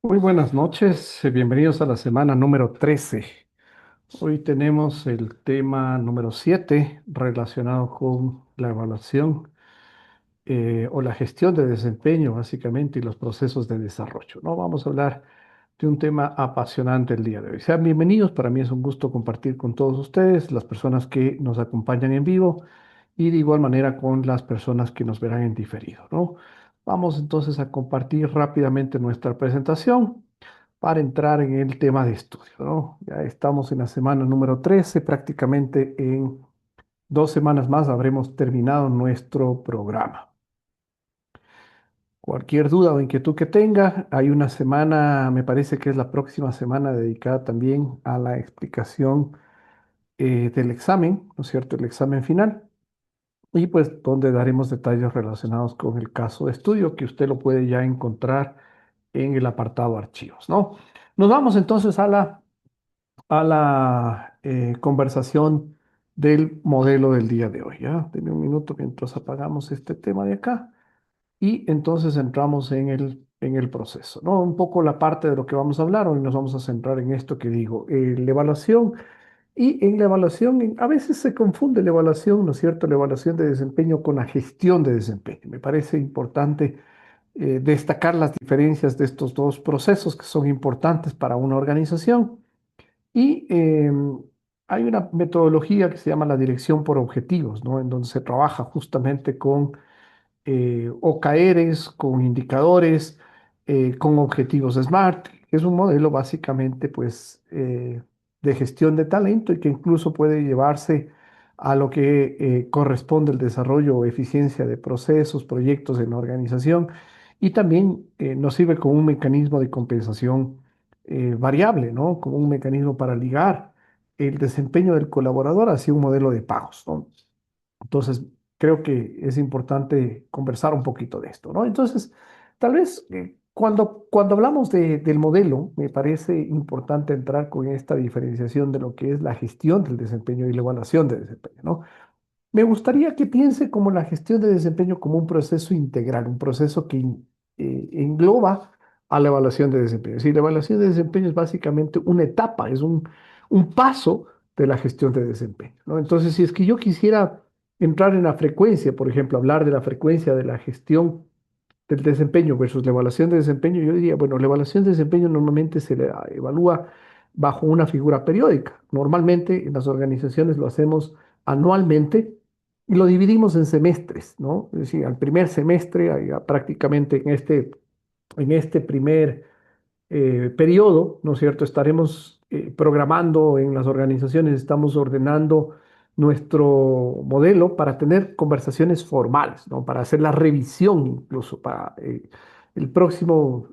Muy buenas noches, bienvenidos a la semana número 13. Hoy tenemos el tema número 7 relacionado con la evaluación o la gestión de desempeño básicamente y los procesos de desarrollo, ¿no? Vamos a hablar de un tema apasionante el día de hoy. Sean bienvenidos, para mí es un gusto compartir con todos ustedes, las personas que nos acompañan en vivo y de igual manera con las personas que nos verán en diferido, ¿no? Vamos entonces a compartir rápidamente nuestra presentación para entrar en el tema de estudio, ¿no? Ya estamos en la semana número 13, prácticamente en 2 semanas más habremos terminado nuestro programa. Cualquier duda o inquietud que tenga, hay una semana, me parece que es la próxima semana dedicada también a la explicación del examen, ¿no es cierto? El examen final. Y pues donde daremos detalles relacionados con el caso de estudio que usted lo puede ya encontrar en el apartado archivos, ¿no? Nos vamos entonces a la conversación del modelo del día de hoy, ¿ya? Denme un minuto mientras apagamos este tema de acá y entonces entramos en el proceso, ¿no? Un poco la parte de lo que vamos a hablar, hoy nos vamos a centrar en esto que digo, la evaluación y en la evaluación, a veces se confunde la evaluación, ¿no es cierto? La evaluación de desempeño con la gestión de desempeño. Me parece importante destacar las diferencias de estos dos procesos que son importantes para una organización. Y hay una metodología que se llama la dirección por objetivos, ¿no? En donde se trabaja justamente con OKRs, con indicadores, con objetivos SMART. Es un modelo básicamente pues, de gestión de talento y que incluso puede llevarse a lo que corresponde el desarrollo o eficiencia de procesos, proyectos en la organización y también nos sirve como un mecanismo de compensación variable, ¿no? Como un mecanismo para ligar el desempeño del colaborador hacia un modelo de pagos, ¿no? Entonces, creo que es importante conversar un poquito de esto, ¿no? Entonces, tal vez cuando hablamos del modelo, me parece importante entrar con esta diferenciación de lo que es la gestión del desempeño y la evaluación de desempeño, ¿no? Me gustaría que piense como la gestión de desempeño como un proceso integral, un proceso que engloba a la evaluación de desempeño. Sí, la evaluación de desempeño es básicamente una etapa, es un paso de la gestión de desempeño, ¿no? Entonces, si es que yo quisiera entrar en la frecuencia, por ejemplo, hablar de la frecuencia de la gestión del desempeño versus la evaluación de desempeño, yo diría, bueno, la evaluación de desempeño normalmente se le evalúa bajo una figura periódica. Normalmente en las organizaciones lo hacemos anualmente y lo dividimos en semestres, ¿no? Es decir, al primer semestre, prácticamente en este primer periodo, ¿no es cierto? Estaremos programando en las organizaciones, estamos ordenando nuestro modelo para tener conversaciones formales, ¿no? Para hacer la revisión incluso, para el próximo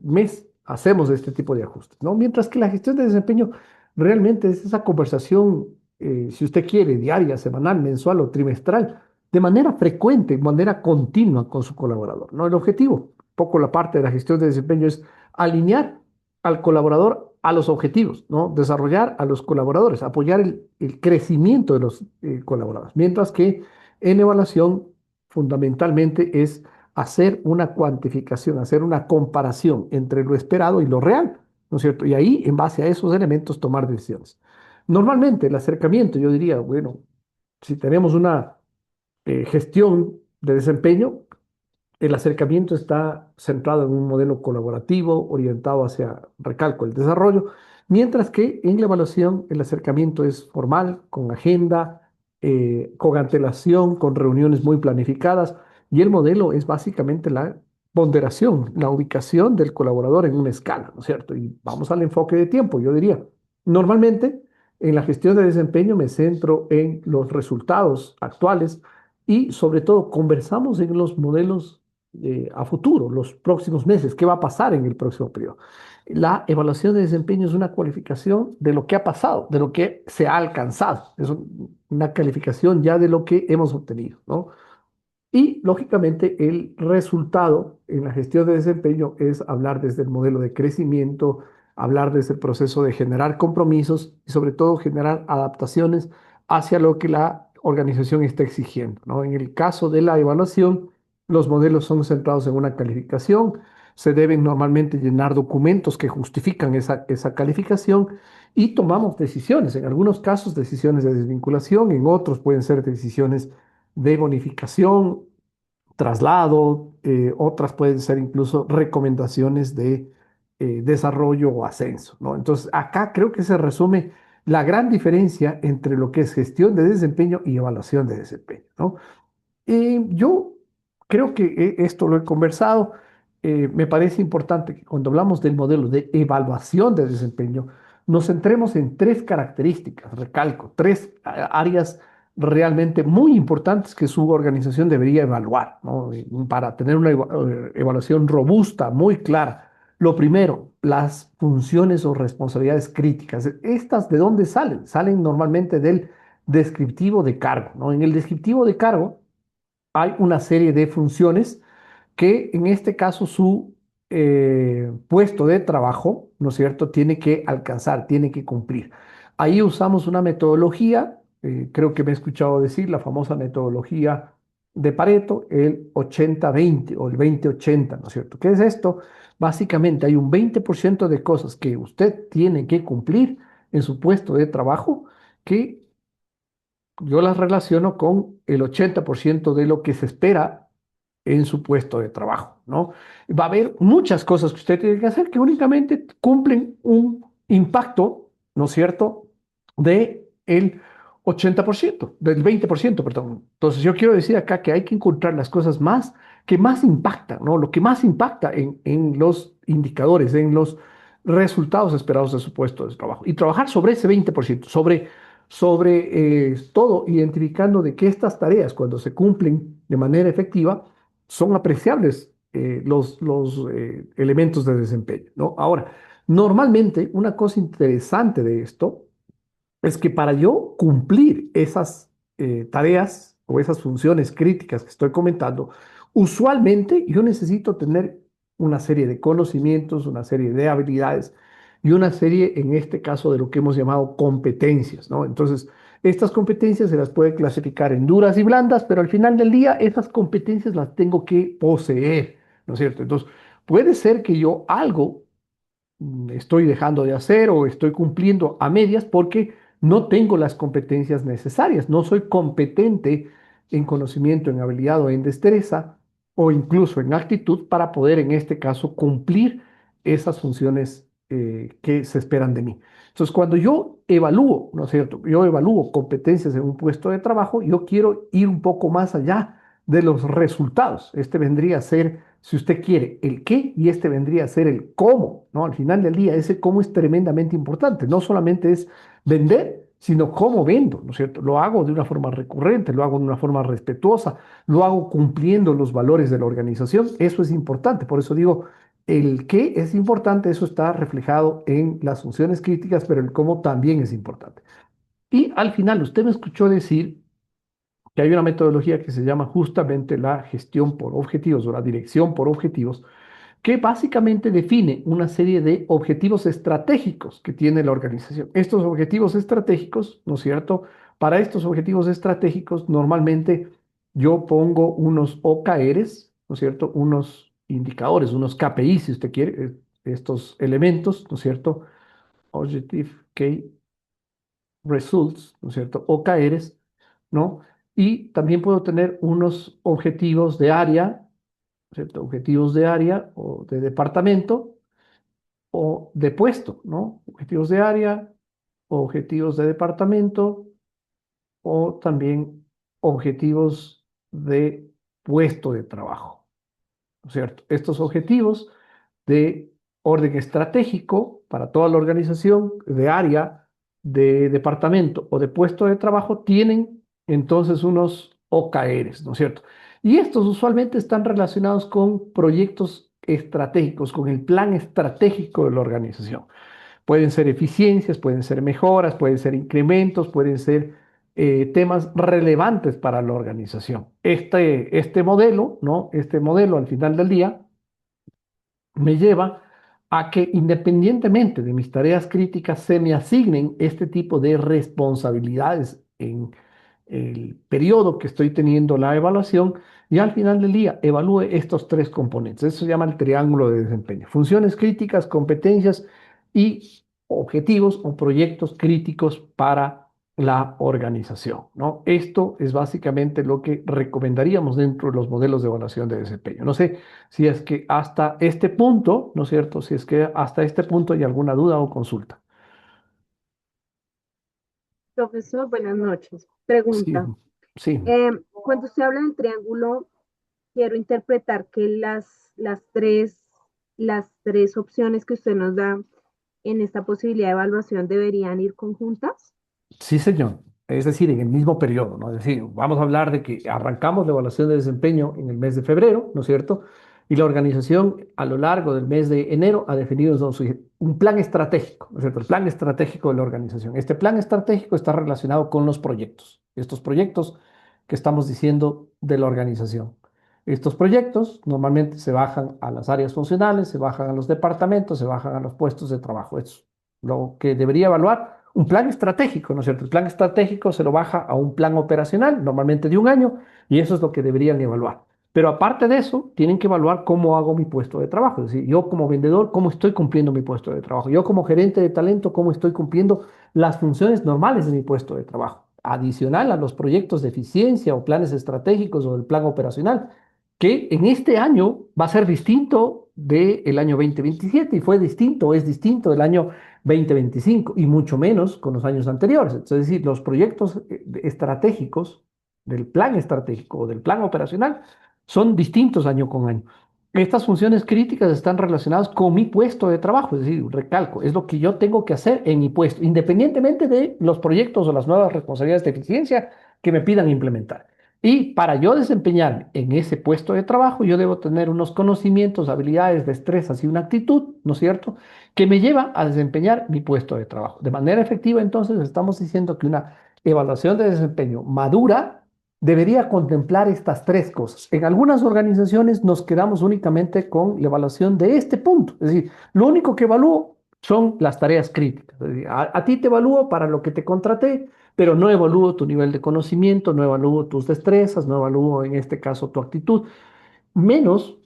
mes hacemos este tipo de ajustes, ¿no? Mientras que la gestión de desempeño realmente es esa conversación, si usted quiere, diaria, semanal, mensual o trimestral, de manera frecuente, de manera continua con su colaborador, ¿no? El objetivo, poco la parte de la gestión de desempeño es alinear al colaborador a los objetivos, ¿no? Desarrollar a los colaboradores, apoyar el crecimiento de los colaboradores. Mientras que en evaluación fundamentalmente es hacer una cuantificación, hacer una comparación entre lo esperado y lo real, ¿no es cierto? Y ahí, en base a esos elementos, tomar decisiones. Normalmente el acercamiento, yo diría, bueno, si tenemos una gestión de desempeño, el acercamiento está centrado en un modelo colaborativo orientado hacia, recalco, el desarrollo, mientras que en la evaluación el acercamiento es formal, con agenda, con antelación, con reuniones muy planificadas, y el modelo es básicamente la ponderación, la ubicación del colaborador en una escala, ¿no es cierto? Y vamos al enfoque de tiempo, yo diría. Normalmente, en la gestión de desempeño me centro en los resultados actuales y sobre todo conversamos en los modelos a futuro, los próximos meses, qué va a pasar en el próximo periodo. La evaluación de desempeño es una cualificación de lo que ha pasado, de lo que se ha alcanzado. Es una calificación ya de lo que hemos obtenido, ¿no? Y lógicamente el resultado en la gestión de desempeño es hablar desde el modelo de crecimiento, hablar desde el proceso de generar compromisos y sobre todo generar adaptaciones hacia lo que la organización está exigiendo, ¿no? En el caso de la evaluación, los modelos son centrados en una calificación, se deben normalmente llenar documentos que justifican esa calificación y tomamos decisiones, en algunos casos decisiones de desvinculación, en otros pueden ser decisiones de bonificación, traslado, otras pueden ser incluso recomendaciones de desarrollo o ascenso, ¿no? Entonces, acá creo que se resume la gran diferencia entre lo que es gestión de desempeño y evaluación de desempeño, ¿no? Yo creo que esto lo he conversado. Me parece importante que cuando hablamos del modelo de evaluación de desempeño, nos centremos en tres características, recalco, tres áreas realmente muy importantes que su organización debería evaluar, ¿no? Para tener una evaluación robusta, muy clara. Lo primero, las funciones o responsabilidades críticas. ¿Estas de dónde salen? Salen normalmente del descriptivo de cargo, ¿no? En el descriptivo de cargo hay una serie de funciones que en este caso su puesto de trabajo, ¿no es cierto?, tiene que alcanzar, tiene que cumplir. Ahí usamos una metodología, creo que me he escuchado decir, la famosa metodología de Pareto, el 80-20 o el 20-80, ¿no es cierto? ¿Qué es esto? Básicamente hay un 20% de cosas que usted tiene que cumplir en su puesto de trabajo que yo las relaciono con el 80% de lo que se espera en su puesto de trabajo, ¿no? Va a haber muchas cosas que usted tiene que hacer que únicamente cumplen un impacto, ¿no es cierto?, de el 80%, del 20%, perdón. Entonces yo quiero decir acá que hay que encontrar las cosas más que más impactan, ¿no? Lo que más impacta en los indicadores, en los resultados esperados de su puesto de trabajo y trabajar sobre ese 20%, sobre todo identificando de que estas tareas, cuando se cumplen de manera efectiva, son apreciables los elementos de desempeño, ¿no? Ahora, normalmente una cosa interesante de esto es que para yo cumplir esas tareas o esas funciones críticas que estoy comentando, usualmente yo necesito tener una serie de conocimientos, una serie de habilidades y una serie, en este caso, de lo que hemos llamado competencias, ¿no? Entonces, estas competencias se las puede clasificar en duras y blandas, pero al final del día esas competencias las tengo que poseer, ¿no es cierto? Entonces, puede ser que yo algo estoy dejando de hacer o estoy cumpliendo a medias porque no tengo las competencias necesarias, no soy competente en conocimiento, en habilidad o en destreza o incluso en actitud para poder en este caso cumplir esas funciones que se esperan de mí. Entonces, cuando yo evalúo, ¿no es cierto? Yo evalúo competencias en un puesto de trabajo, yo quiero ir un poco más allá de los resultados. Este vendría a ser, si usted quiere, el qué y este vendría a ser el cómo, ¿no? Al final del día, ese cómo es tremendamente importante. No solamente es vender, sino cómo vendo, ¿no es cierto? Lo hago de una forma recurrente, lo hago de una forma respetuosa, lo hago cumpliendo los valores de la organización. Eso es importante. Por eso digo, el qué es importante, eso está reflejado en las funciones críticas, pero el cómo también es importante. Y al final, usted me escuchó decir que hay una metodología que se llama justamente la gestión por objetivos o la dirección por objetivos, que básicamente define una serie de objetivos estratégicos que tiene la organización. Estos objetivos estratégicos, ¿no es cierto? Para estos objetivos estratégicos, normalmente yo pongo unos OKRs, ¿no es cierto? Unos indicadores, unos KPI, si usted quiere, estos elementos, ¿no es cierto? Objective Key Results, ¿no es cierto? OKRs, ¿no? Y también puedo tener unos objetivos de área, ¿cierto? Objetivos de área o de departamento o de puesto, ¿no? Objetivos de área, objetivos de departamento o también objetivos de puesto de trabajo, ¿no es cierto? Estos objetivos de orden estratégico para toda la organización, de área, de departamento o de puesto de trabajo, tienen entonces unos OKRs, ¿no es cierto? Y estos usualmente están relacionados con proyectos estratégicos, con el plan estratégico de la organización. Pueden ser eficiencias, pueden ser mejoras, pueden ser incrementos, pueden ser temas relevantes para la organización. Este modelo, ¿no? Este modelo al final del día me lleva a que independientemente de mis tareas críticas se me asignen este tipo de responsabilidades en el periodo que estoy teniendo la evaluación y al final del día evalúe estos tres componentes. Eso se llama el triángulo de desempeño. Funciones críticas, competencias y objetivos o proyectos críticos para la organización, ¿no? Esto es básicamente lo que recomendaríamos dentro de los modelos de evaluación de desempeño. No sé si es que hasta este punto, ¿no es cierto? Si es que hasta este punto hay alguna duda o consulta. Profesor, buenas noches. Sí, Pregunta. sí. Cuando usted habla del triángulo, quiero interpretar que las tres opciones que usted nos da en esta posibilidad de evaluación deberían ir conjuntas. Sí, señor. Es decir, en el mismo periodo, ¿no? Es decir, vamos a hablar de que arrancamos la evaluación de desempeño en el mes de febrero, ¿no es cierto? Y la organización a lo largo del mes de enero ha definido un plan estratégico, ¿no es cierto? El plan estratégico de la organización. Este plan estratégico está relacionado con los proyectos, estos proyectos que estamos diciendo de la organización. Estos proyectos normalmente se bajan a las áreas funcionales, se bajan a los departamentos, se bajan a los puestos de trabajo. Es lo que debería evaluar un plan estratégico, ¿no es cierto? El plan estratégico se lo baja a un plan operacional, normalmente de un año, y eso es lo que deberían evaluar. Pero aparte de eso, tienen que evaluar cómo hago mi puesto de trabajo. Es decir, yo como vendedor, cómo estoy cumpliendo mi puesto de trabajo. Yo como gerente de talento, cómo estoy cumpliendo las funciones normales de mi puesto de trabajo. Adicional a los proyectos de eficiencia o planes estratégicos o del plan operacional, que en este año va a ser distinto del año 2027 y fue distinto, es distinto del año 2025 y mucho menos con los años anteriores. Es decir, los proyectos estratégicos del plan estratégico o del plan operacional son distintos año con año. Estas funciones críticas están relacionadas con mi puesto de trabajo, es decir, recalco, es lo que yo tengo que hacer en mi puesto, independientemente de los proyectos o las nuevas responsabilidades de eficiencia que me pidan implementar. Y para yo desempeñarme en ese puesto de trabajo, yo debo tener unos conocimientos, habilidades, destrezas y una actitud, ¿no es cierto?, que me lleva a desempeñar mi puesto de trabajo. De manera efectiva, entonces, estamos diciendo que una evaluación de desempeño madura debería contemplar estas tres cosas. En algunas organizaciones nos quedamos únicamente con la evaluación de este punto. Es decir, lo único que evalúo son las tareas críticas. Es decir, a ti te evalúo para lo que te contraté, pero no evalúo tu nivel de conocimiento, no evalúo tus destrezas, no evalúo en este caso tu actitud, menos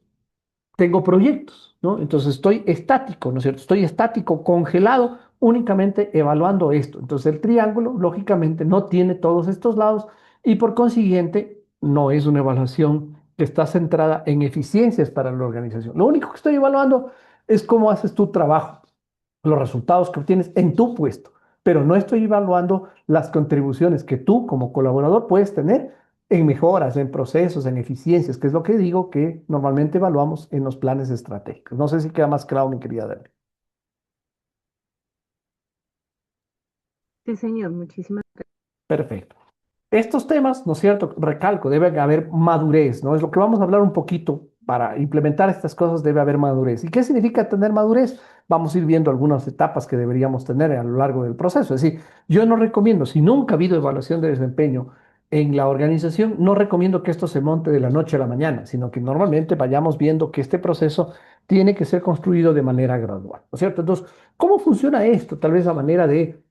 tengo proyectos, ¿no? Entonces estoy estático, ¿no es cierto? Estoy estático, congelado, únicamente evaluando esto. Entonces el triángulo, lógicamente, no tiene todos estos lados y por consiguiente no es una evaluación que está centrada en eficiencias para la organización. Lo único que estoy evaluando es cómo haces tu trabajo, los resultados que obtienes en tu puesto, pero no estoy evaluando las contribuciones que tú como colaborador puedes tener en mejoras, en procesos, en eficiencias, que es lo que digo que normalmente evaluamos en los planes estratégicos. No sé si queda más claro, mi querida Adele. Sí, señor, muchísimas Perfecto. Estos temas, ¿no es cierto? Recalco, debe haber madurez, ¿no? Es lo que vamos a hablar un poquito. Para implementar estas cosas debe haber madurez. ¿Y qué significa tener madurez? Vamos a ir viendo algunas etapas que deberíamos tener a lo largo del proceso. Es decir, yo no recomiendo, si nunca ha habido evaluación de desempeño en la organización, no recomiendo que esto se monte de la noche a la mañana, sino que normalmente vayamos viendo que este proceso tiene que ser construido de manera gradual, ¿no es cierto? Entonces, ¿cómo funciona esto? Tal vez a manera de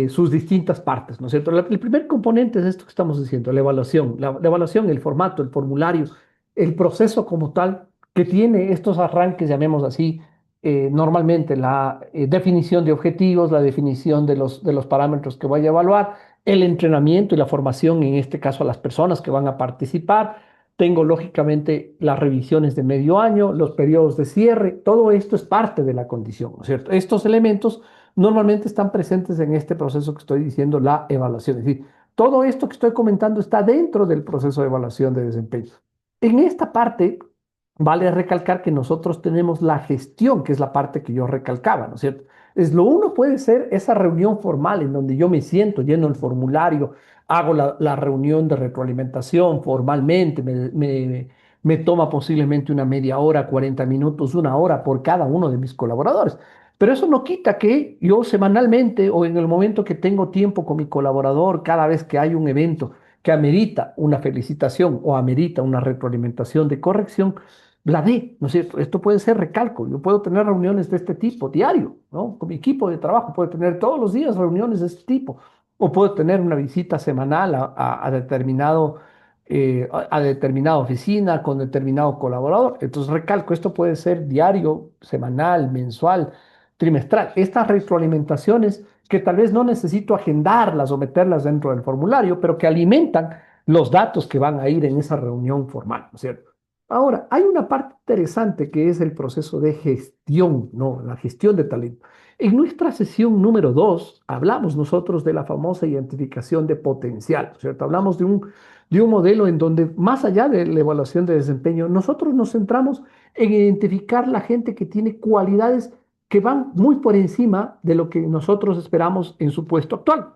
sus distintas partes, ¿no es cierto? El primer componente es esto que estamos diciendo, la evaluación. La evaluación, el formato, el formulario, el proceso como tal, que tiene estos arranques, llamemos así, normalmente la definición de objetivos, la definición de los parámetros que voy a evaluar, el entrenamiento y la formación, en este caso a las personas que van a participar. Tengo lógicamente las revisiones de medio año, los periodos de cierre, todo esto es parte de la condición, ¿no es cierto? Estos elementos normalmente están presentes en este proceso que estoy diciendo, la evaluación. Es decir, todo esto que estoy comentando está dentro del proceso de evaluación de desempeño. En esta parte, vale recalcar que nosotros tenemos la gestión, que es la parte que yo recalcaba, ¿no es cierto? Es lo uno puede ser esa reunión formal en donde yo me siento, lleno el formulario, hago la reunión de retroalimentación formalmente, me toma posiblemente una media hora, 40 minutos, una hora por cada uno de mis colaboradores. Pero eso no quita que yo semanalmente o en el momento que tengo tiempo con mi colaborador, cada vez que hay un evento que amerita una felicitación o amerita una retroalimentación de corrección, la dé, ¿no es cierto? Esto puede ser recalco. Yo puedo tener reuniones de este tipo diario, ¿no? Con mi equipo de trabajo, puedo tener todos los días reuniones de este tipo. O puedo tener una visita semanal a determinado a determinada oficina, con determinado colaborador. Entonces, recalco, esto puede ser diario, semanal, mensual, trimestral. Estas retroalimentaciones que tal vez no necesito agendarlas o meterlas dentro del formulario, pero que alimentan los datos que van a ir en esa reunión formal, ¿no es cierto? Ahora, hay una parte interesante que es el proceso de gestión, ¿no? La gestión de talento. En nuestra sesión número 2 hablamos nosotros de la famosa identificación de potencial, ¿no es cierto? Hablamos de un modelo en donde, más allá de la evaluación de desempeño, nosotros nos centramos en identificar la gente que tiene cualidades que van muy por encima de lo que nosotros esperamos en su puesto actual.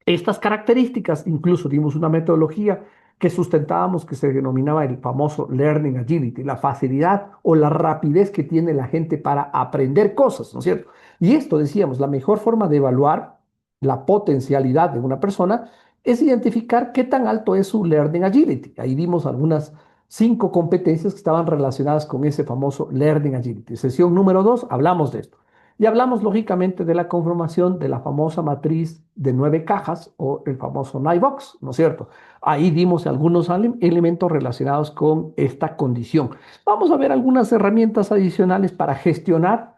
Estas características, incluso dimos una metodología que sustentábamos que se denominaba el famoso Learning Agility, la facilidad o la rapidez que tiene la gente para aprender cosas, ¿no es cierto? Y esto, decíamos, la mejor forma de evaluar la potencialidad de una persona es identificar qué tan alto es su Learning Agility. Ahí dimos algunas 5 competencias que estaban relacionadas con ese famoso Learning Agility. Sesión número 2, hablamos de esto. Y hablamos lógicamente de la conformación de la famosa matriz de 9 cajas o el famoso Box, ¿no es cierto? Ahí dimos algunos elementos relacionados con esta condición. Vamos a ver algunas herramientas adicionales para gestionar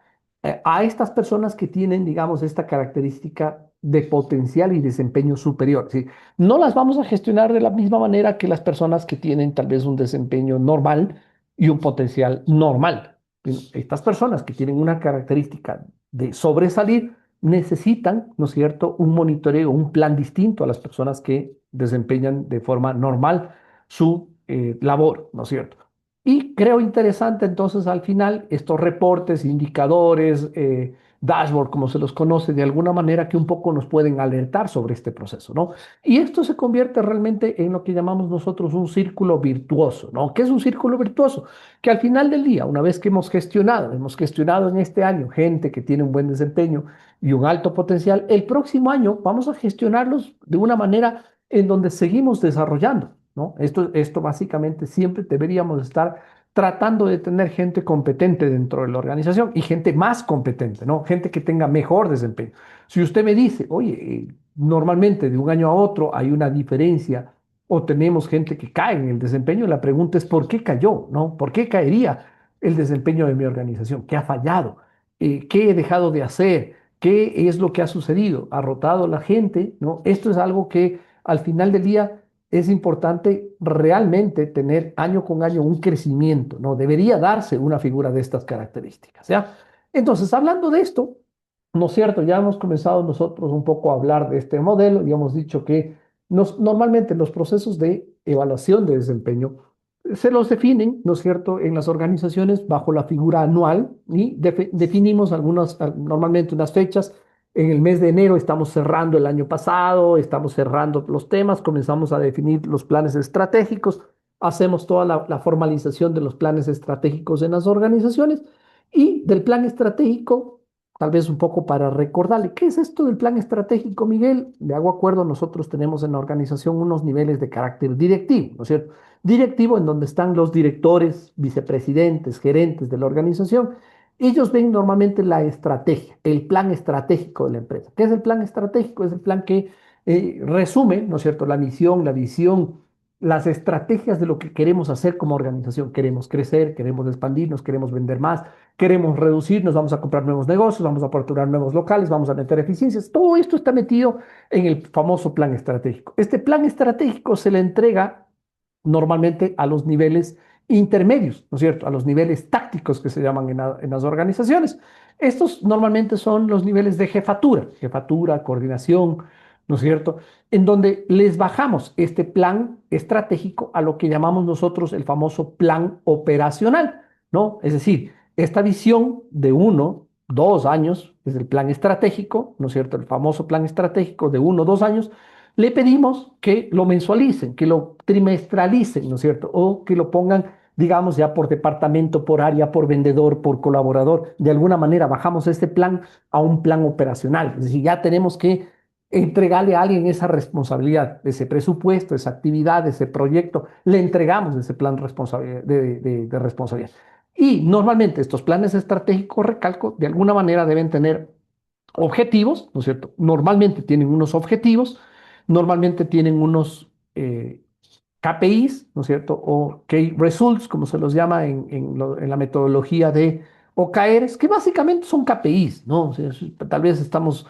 a estas personas que tienen, digamos, esta característica de potencial y desempeño superior. ¿Sí? No las vamos a gestionar de la misma manera que las personas que tienen tal vez un desempeño normal y un potencial normal. Estas personas que tienen una característica de sobresalir necesitan, ¿no es cierto?, un monitoreo, un plan distinto a las personas que desempeñan de forma normal su labor, ¿no es cierto? Y creo interesante entonces al final estos reportes, indicadores, dashboard, como se los conoce, de alguna manera que un poco nos pueden alertar sobre este proceso, ¿no? Y esto se convierte realmente en lo que llamamos nosotros un círculo virtuoso, ¿no? ¿Qué es un círculo virtuoso? Que al final del día, una vez que hemos gestionado en este año gente que tiene un buen desempeño y un alto potencial, el próximo año vamos a gestionarlos de una manera en donde seguimos desarrollando, ¿no? Esto básicamente siempre deberíamos estar tratando de tener gente competente dentro de la organización y gente más competente, ¿no? Gente que tenga mejor desempeño. Si usted me dice, oye, normalmente de un año a otro hay una diferencia o tenemos gente que cae en el desempeño, la pregunta es ¿por qué cayó? ¿No? ¿Por qué caería el desempeño de mi organización? ¿Qué ha fallado? ¿Qué he dejado de hacer? ¿Qué es lo que ha sucedido? ¿Ha rotado la gente? ¿No? Esto es algo que al final del día es importante realmente tener año con año un crecimiento, ¿no? Debería darse una figura de estas características, ¿ya? Entonces, hablando de esto, ¿no es cierto? Ya hemos comenzado nosotros un poco a hablar de este modelo y hemos dicho que normalmente los procesos de evaluación de desempeño se los definen, ¿no es cierto?, en las organizaciones bajo la figura anual y definimos normalmente unas fechas. En el mes de enero estamos cerrando el año pasado, estamos cerrando los temas, comenzamos a definir los planes estratégicos, hacemos toda la formalización de los planes estratégicos en las organizaciones y del plan estratégico, tal vez un poco para recordarle, ¿qué es esto del plan estratégico, Miguel? Le hago acuerdo, nosotros tenemos en la organización unos niveles de carácter directivo, ¿no es cierto? Directivo en donde están los directores, vicepresidentes, gerentes de la organización. Ellos ven normalmente la estrategia, el plan estratégico de la empresa. ¿Qué es el plan estratégico? Es el plan que resume, ¿no es cierto?, la misión, la visión, las estrategias de lo que queremos hacer como organización. Queremos crecer, queremos expandirnos, queremos vender más, queremos reducirnos, vamos a comprar nuevos negocios, vamos a aperturar nuevos locales, vamos a meter eficiencias. Todo esto está metido en el famoso plan estratégico. Este plan estratégico se le entrega normalmente a los niveles intermedios, ¿no es cierto? A los niveles tácticos que se llaman en las organizaciones. Estos normalmente son los niveles de jefatura, coordinación, ¿no es cierto? En donde les bajamos este plan estratégico a lo que llamamos nosotros el famoso plan operacional, ¿no? Es decir, esta visión de 1, 2 años es el plan estratégico, ¿no es cierto? El famoso plan estratégico de 1, 2 años le pedimos que lo mensualicen, que lo trimestralicen, ¿no es cierto? O que lo pongan, digamos, ya por departamento, por área, por vendedor, por colaborador. De alguna manera bajamos este plan a un plan operacional. Es decir, ya tenemos que entregarle a alguien esa responsabilidad, ese presupuesto, esa actividad, ese proyecto. Le entregamos ese plan de responsabilidad. Y normalmente estos planes estratégicos, recalco, de alguna manera deben tener objetivos, ¿no es cierto? Normalmente tienen unos objetivos, normalmente tienen unos KPIs, ¿no es cierto? O Key Results, como se los llama en la metodología de OKRs, que básicamente son KPIs, ¿no? O sea, tal vez estamos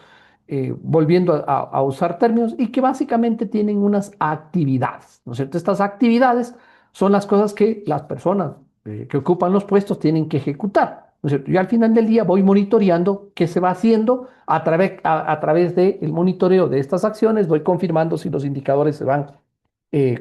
volviendo a usar términos y que básicamente tienen unas actividades, ¿no es cierto? Estas actividades son las cosas que las personas que ocupan los puestos tienen que ejecutar, ¿no es cierto? Yo al final del día voy monitoreando qué se va haciendo a través del monitoreo de estas acciones, voy confirmando si los indicadores se van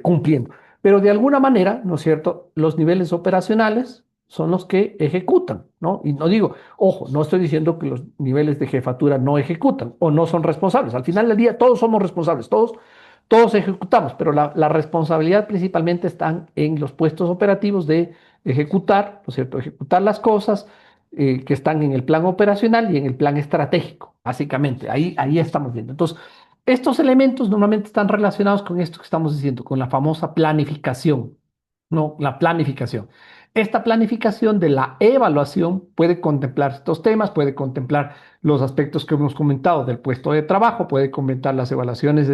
cumpliendo. Pero de alguna manera, ¿no es cierto? Los niveles operacionales son los que ejecutan, ¿no? Y no digo, ojo, no estoy diciendo que los niveles de jefatura no ejecutan o no son responsables. Al final del día todos somos responsables, todos ejecutamos, pero la responsabilidad principalmente están en los puestos operativos de ejecutar, ¿no es cierto? Ejecutar las cosas que están en el plan operacional y en el plan estratégico, básicamente. Ahí estamos viendo. Entonces, estos elementos normalmente están relacionados con esto que estamos diciendo, con la famosa planificación, ¿no? La planificación. Esta planificación de la evaluación puede contemplar estos temas, puede contemplar los aspectos que hemos comentado del puesto de trabajo, puede contemplar las evaluaciones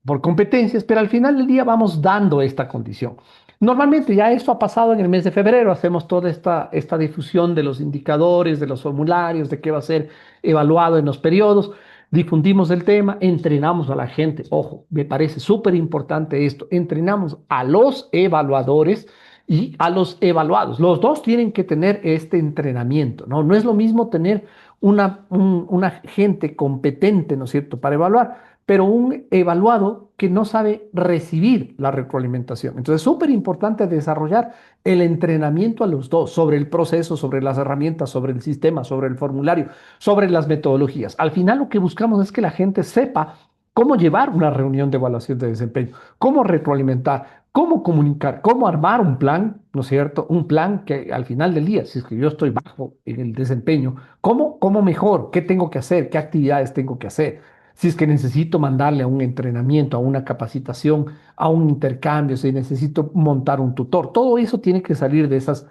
por competencias, pero al final del día vamos dando esta condición. Normalmente ya esto ha pasado en el mes de febrero, hacemos toda esta difusión de los indicadores, de los formularios, de qué va a ser evaluado en los periodos, difundimos el tema, entrenamos a la gente. Ojo, me parece súper importante esto. Entrenamos a los evaluadores y a los evaluados. Los dos tienen que tener este entrenamiento, ¿no? No es lo mismo tener una gente competente, ¿no es cierto?, para evaluar, pero un evaluado que no sabe recibir la retroalimentación. Entonces, es súper importante desarrollar el entrenamiento a los dos sobre el proceso, sobre las herramientas, sobre el sistema, sobre el formulario, sobre las metodologías. Al final lo que buscamos es que la gente sepa cómo llevar una reunión de evaluación de desempeño, cómo retroalimentar, cómo comunicar, cómo armar un plan, ¿no es cierto? Un plan que al final del día, si es que yo estoy bajo en el desempeño, ¿cómo mejor? ¿Qué tengo que hacer? ¿Qué actividades tengo que hacer? Si es que necesito mandarle a un entrenamiento, a una capacitación, a un intercambio, si necesito montar un tutor, todo eso tiene que salir de esas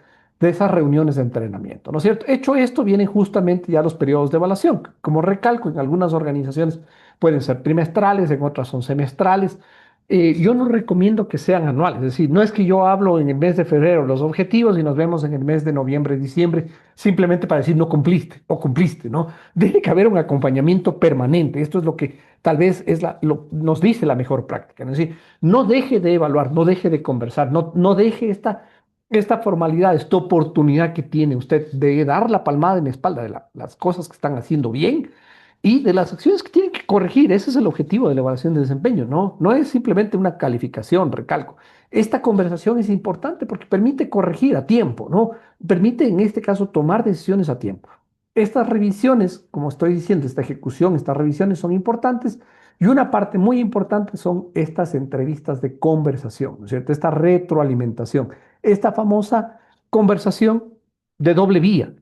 reuniones de entrenamiento, ¿no es cierto? Hecho esto, vienen justamente ya los periodos de evaluación. Como recalco, en algunas organizaciones pueden ser trimestrales, en otras son semestrales. Yo no recomiendo que sean anuales, es decir, no es que yo hablo en el mes de febrero los objetivos y nos vemos en el mes de noviembre, diciembre, simplemente para decir no cumpliste o cumpliste, ¿no? Debe que haber un acompañamiento permanente. Esto es lo que tal vez nos dice la mejor práctica, ¿no? Es decir, no deje de evaluar, no deje de conversar, no deje esta formalidad, esta oportunidad que tiene usted de dar la palmada en la espalda de las cosas que están haciendo bien y de las acciones que tienen que corregir. Ese es el objetivo de la evaluación de desempeño, ¿no? No es simplemente una calificación, recalco. Esta conversación es importante porque permite corregir a tiempo, ¿no? Permite, en este caso, tomar decisiones a tiempo. Estas revisiones, como estoy diciendo, esta ejecución, estas revisiones son importantes y una parte muy importante son estas entrevistas de conversación, ¿no es cierto? Esta retroalimentación, esta famosa conversación de doble vía.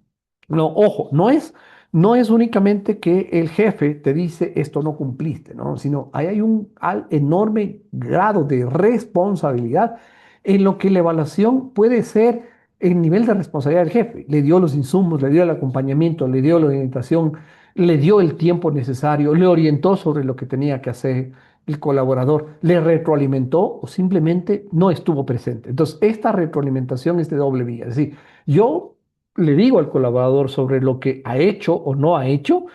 No, ojo, no es únicamente que el jefe te dice esto no cumpliste, ¿no? Sino ahí hay un enorme grado de responsabilidad en lo que la evaluación puede ser el nivel de responsabilidad del jefe. Le dio los insumos, le dio el acompañamiento, le dio la orientación, le dio el tiempo necesario, le orientó sobre lo que tenía que hacer el colaborador, le retroalimentó o simplemente no estuvo presente. Entonces, esta retroalimentación es de doble vía. Es decir, yo le digo al colaborador sobre lo que ha hecho o no ha hecho,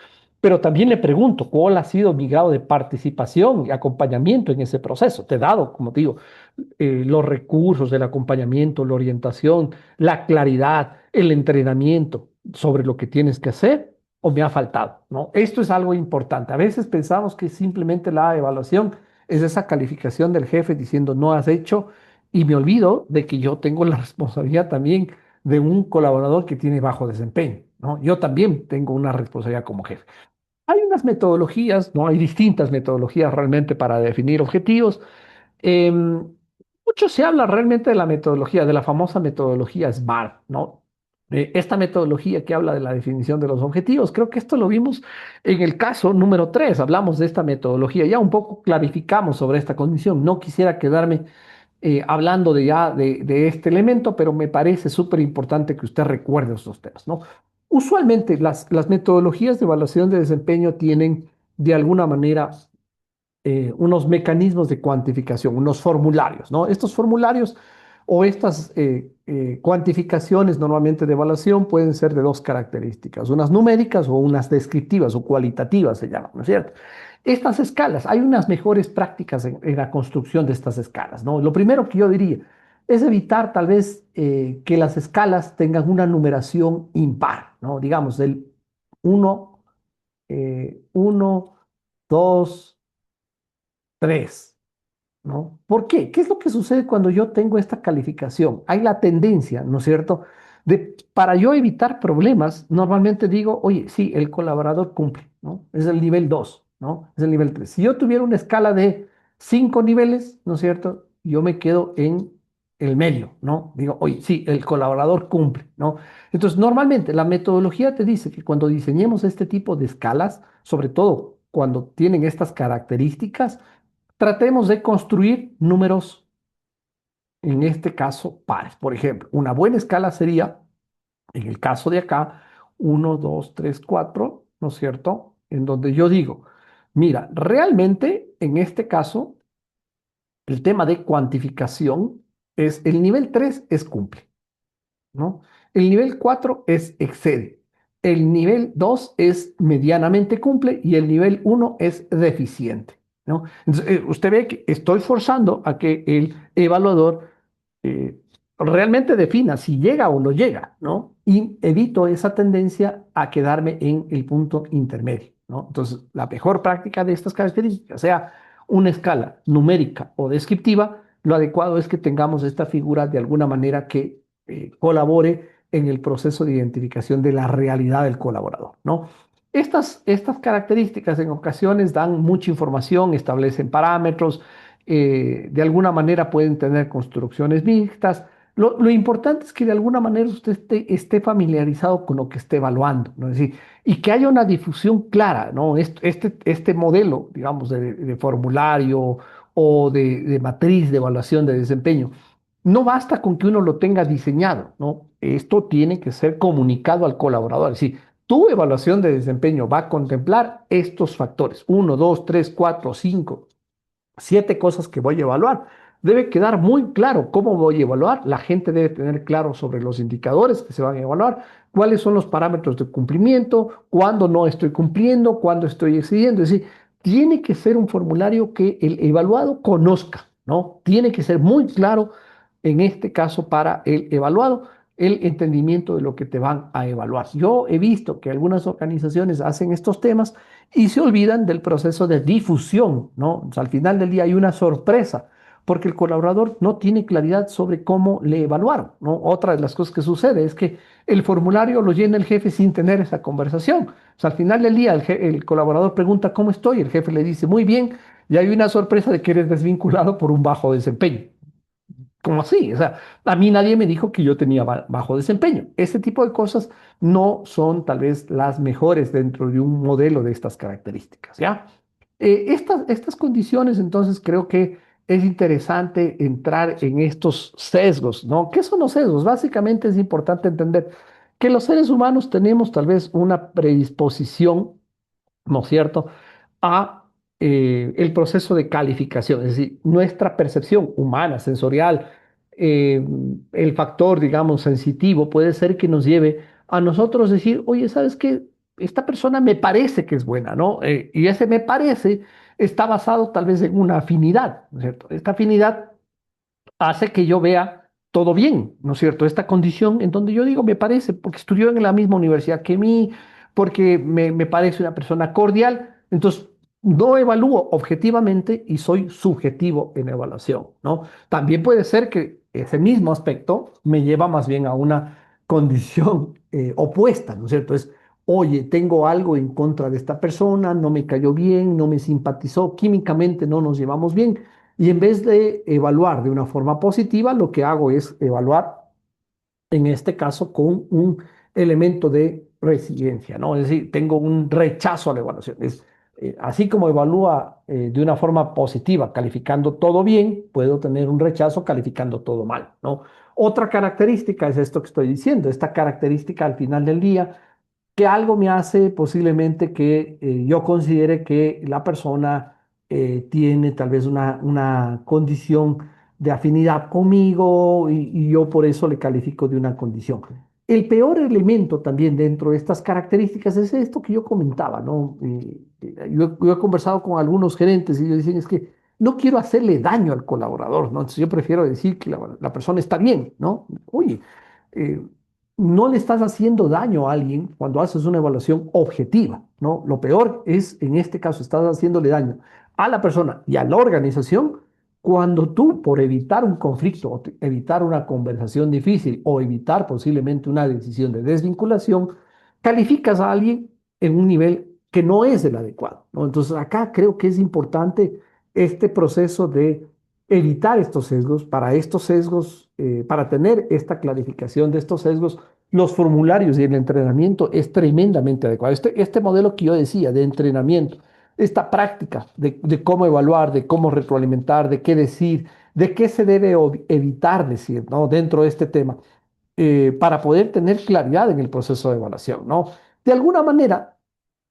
pero también le pregunto cuál ha sido mi grado de participación y acompañamiento en ese proceso. Te he dado, como te digo, los recursos, el acompañamiento, la orientación, la claridad, el entrenamiento sobre lo que tienes que hacer o me ha faltado, ¿no? Esto es algo importante. A veces pensamos que simplemente la evaluación es esa calificación del jefe diciendo no has hecho y me olvido de que yo tengo la responsabilidad también de un colaborador que tiene bajo desempeño, ¿no? Yo también tengo una responsabilidad como jefe. Hay unas metodologías, ¿no? Hay distintas metodologías realmente para definir objetivos. Mucho se habla realmente de la metodología, de la famosa metodología SMART, ¿no? De esta metodología que habla de la definición de los objetivos. Creo que esto lo vimos en el caso número 3. Hablamos de esta metodología, ya un poco clarificamos sobre esta condición. No quisiera quedarme hablando de este elemento, pero me parece súper importante que usted recuerde estos temas, ¿no? Usualmente las metodologías de evaluación de desempeño tienen de alguna manera unos mecanismos de cuantificación, unos formularios, ¿no? Estos formularios o estas cuantificaciones normalmente de evaluación pueden ser de dos características, unas numéricas o unas descriptivas o cualitativas se llaman, ¿no es cierto? Estas escalas, hay unas mejores prácticas en la construcción de estas escalas, ¿no? Lo primero que yo diría es evitar tal vez que las escalas tengan una numeración impar, ¿no? Digamos, del uno 1, 2, 3. ¿No? ¿Por qué? ¿Qué es lo que sucede cuando yo tengo esta calificación? Hay la tendencia, ¿no es cierto? Para yo evitar problemas, normalmente digo, oye, sí, el colaborador cumple, ¿no? Es el nivel 2, ¿no? Es el nivel 3. Si yo tuviera una escala de 5 niveles, ¿no es cierto? Yo me quedo en el medio, ¿no? Digo, oye, sí, el colaborador cumple, ¿no? Entonces, normalmente la metodología te dice que cuando diseñemos este tipo de escalas, sobre todo cuando tienen estas características, tratemos de construir números, en este caso, pares. Por ejemplo, una buena escala sería, en el caso de acá, 1, 2, 3, 4, ¿no es cierto? En donde yo digo, mira, realmente en este caso, el tema de cuantificación es el nivel 3 es cumple. ¿No? El nivel 4 es excede. El nivel 2 es medianamente cumple y el nivel uno es deficiente, ¿no? Entonces, usted ve que estoy forzando a que el evaluador eh, realmente defina si llega o no llega, ¿no? Y evito esa tendencia a quedarme en el punto intermedio, ¿no? Entonces, la mejor práctica de estas características, sea una escala numérica o descriptiva, lo adecuado es que tengamos esta figura de alguna manera que colabore en el proceso de identificación de la realidad del colaborador, ¿no? Estas características en ocasiones dan mucha información, establecen parámetros, de alguna manera pueden tener construcciones mixtas. Lo importante es que de alguna manera usted esté familiarizado con lo que esté evaluando, ¿no? Es decir, y que haya una difusión clara, ¿no? Este modelo, digamos, de formulario o de matriz de evaluación de desempeño, no basta con que uno lo tenga diseñado, ¿no? Esto tiene que ser comunicado al colaborador. Es decir, tu evaluación de desempeño va a contemplar estos factores, 1, 2, 3, 4, 5, 7 cosas que voy a evaluar. Debe quedar muy claro cómo voy a evaluar. La gente debe tener claro sobre los indicadores que se van a evaluar, cuáles son los parámetros de cumplimiento, cuándo no estoy cumpliendo, cuándo estoy excediendo. Es decir, tiene que ser un formulario que el evaluado conozca, ¿no? Tiene que ser muy claro, en este caso, para el evaluado, el entendimiento de lo que te van a evaluar. Yo he visto que algunas organizaciones hacen estos temas y se olvidan del proceso de difusión, ¿no? O sea, al final del día hay una sorpresa, porque el colaborador no tiene claridad sobre cómo le evaluaron, ¿no? Otra de las cosas que sucede es que el formulario lo llena el jefe sin tener esa conversación. O sea, al final del día el colaborador pregunta cómo estoy, el jefe le dice muy bien, y hay una sorpresa de que eres desvinculado por un bajo desempeño. ¿Cómo así? O sea, a mí nadie me dijo que yo tenía bajo desempeño. Ese tipo de cosas no son tal vez las mejores dentro de un modelo de estas características, ¿ya? Estas condiciones, entonces, creo que es interesante entrar en estos sesgos, ¿no? ¿Qué son los sesgos? Básicamente es importante entender que los seres humanos tenemos tal vez una predisposición, ¿no es cierto?, a el proceso de calificación, es decir, nuestra percepción humana, sensorial, el factor, digamos, sensitivo puede ser que nos lleve a nosotros decir, oye, ¿sabes qué? Esta persona me parece que es buena, ¿no? Y ese me parece está basado tal vez en una afinidad, ¿no es cierto? Esta afinidad hace que yo vea todo bien, ¿no es cierto? Esta condición en donde yo digo, me parece, porque estudió en la misma universidad que mí, porque me parece una persona cordial, entonces no evalúo objetivamente y soy subjetivo en evaluación, ¿no? También puede ser que ese mismo aspecto me lleva más bien a una condición opuesta, ¿no es cierto? Es, oye, tengo algo en contra de esta persona, no me cayó bien, no me simpatizó, químicamente no nos llevamos bien. Y en vez de evaluar de una forma positiva, lo que hago es evaluar, en este caso, con un elemento de resiliencia, ¿no? Es decir, tengo un rechazo a la evaluación. Así como evalúa de una forma positiva, calificando todo bien, puedo tener un rechazo calificando todo mal, ¿no? Otra característica es esto que estoy diciendo, esta característica al final del día, que algo me hace posiblemente que yo considere que la persona tiene tal vez una condición de afinidad conmigo y yo por eso le califico de una condición. El peor elemento también dentro de estas características es esto que yo comentaba, ¿no? Yo he conversado con algunos gerentes y ellos dicen es que no quiero hacerle daño al colaborador, ¿no? Entonces yo prefiero decir que la persona está bien, ¿no? Oye, eh, no le estás haciendo daño a alguien cuando haces una evaluación objetiva, ¿no? Lo peor es, en este caso, estás haciéndole daño a la persona y a la organización cuando tú, por evitar un conflicto, o evitar una conversación difícil o evitar posiblemente una decisión de desvinculación, calificas a alguien en un nivel que no es el adecuado, ¿no? Entonces, acá creo que es importante este proceso de evitar estos sesgos, para tener esta clarificación de estos sesgos, los formularios y el entrenamiento es tremendamente adecuado. Este modelo que yo decía de entrenamiento, esta práctica de cómo evaluar, de cómo retroalimentar, de qué decir, de qué se debe evitar decir, ¿no? Dentro de este tema, para poder tener claridad en el proceso de evaluación, ¿no? De alguna manera,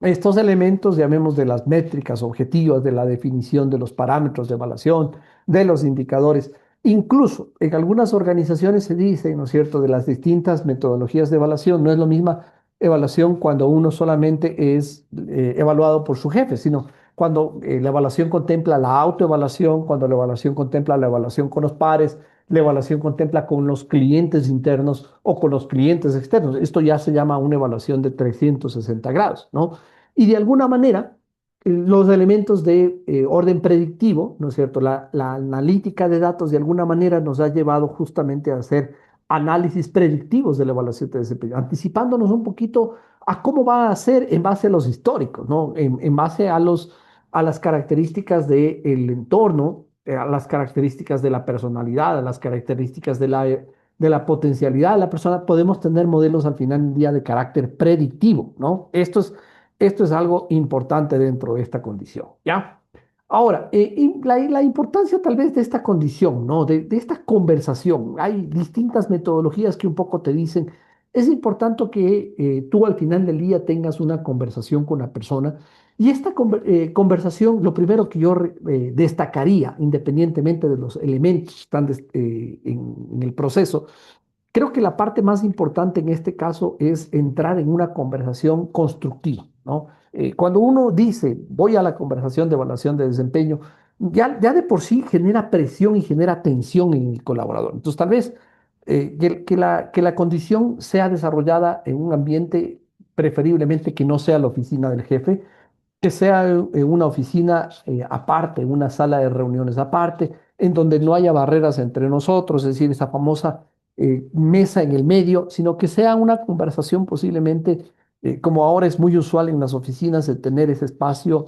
estos elementos, llamemos de las métricas objetivas, de la definición de los parámetros de evaluación, de los indicadores, incluso en algunas organizaciones se dice, ¿no es cierto?, de las distintas metodologías de evaluación, no es lo misma evaluación cuando uno solamente es evaluado por su jefe, sino cuando la evaluación contempla la autoevaluación, cuando la evaluación contempla la evaluación con los pares, la evaluación contempla con los clientes internos o con los clientes externos. Esto ya se llama una evaluación de 360 grados, ¿no? Y de alguna manera, los elementos de orden predictivo, ¿no es cierto? La analítica de datos de alguna manera nos ha llevado justamente a hacer análisis predictivos de la evaluación de desempeño, anticipándonos un poquito a cómo va a ser en base a los históricos, ¿no? En base a las características del entorno, a las características de la personalidad, a las características de la potencialidad de la persona, podemos tener modelos al final del día de carácter predictivo, ¿no? Esto es algo importante dentro de esta condición, ¿ya? Ahora, y la importancia tal vez de esta condición, ¿no? De esta conversación. Hay distintas metodologías que un poco te dicen, es importante que tú al final del día tengas una conversación con la persona y esta conversación, lo primero que yo destacaría, independientemente de los elementos que están en el proceso, creo que la parte más importante en este caso es entrar en una conversación constructiva, ¿no? Cuando uno dice, voy a la conversación de evaluación de desempeño, ya de por sí genera presión y genera tensión en el colaborador. Entonces, tal vez que la condición sea desarrollada en un ambiente preferiblemente que no sea la oficina del jefe, que sea una oficina aparte, una sala de reuniones aparte, en donde no haya barreras entre nosotros, es decir, esa famosa mesa en el medio, sino que sea una conversación posiblemente, como ahora es muy usual en las oficinas, de tener ese espacio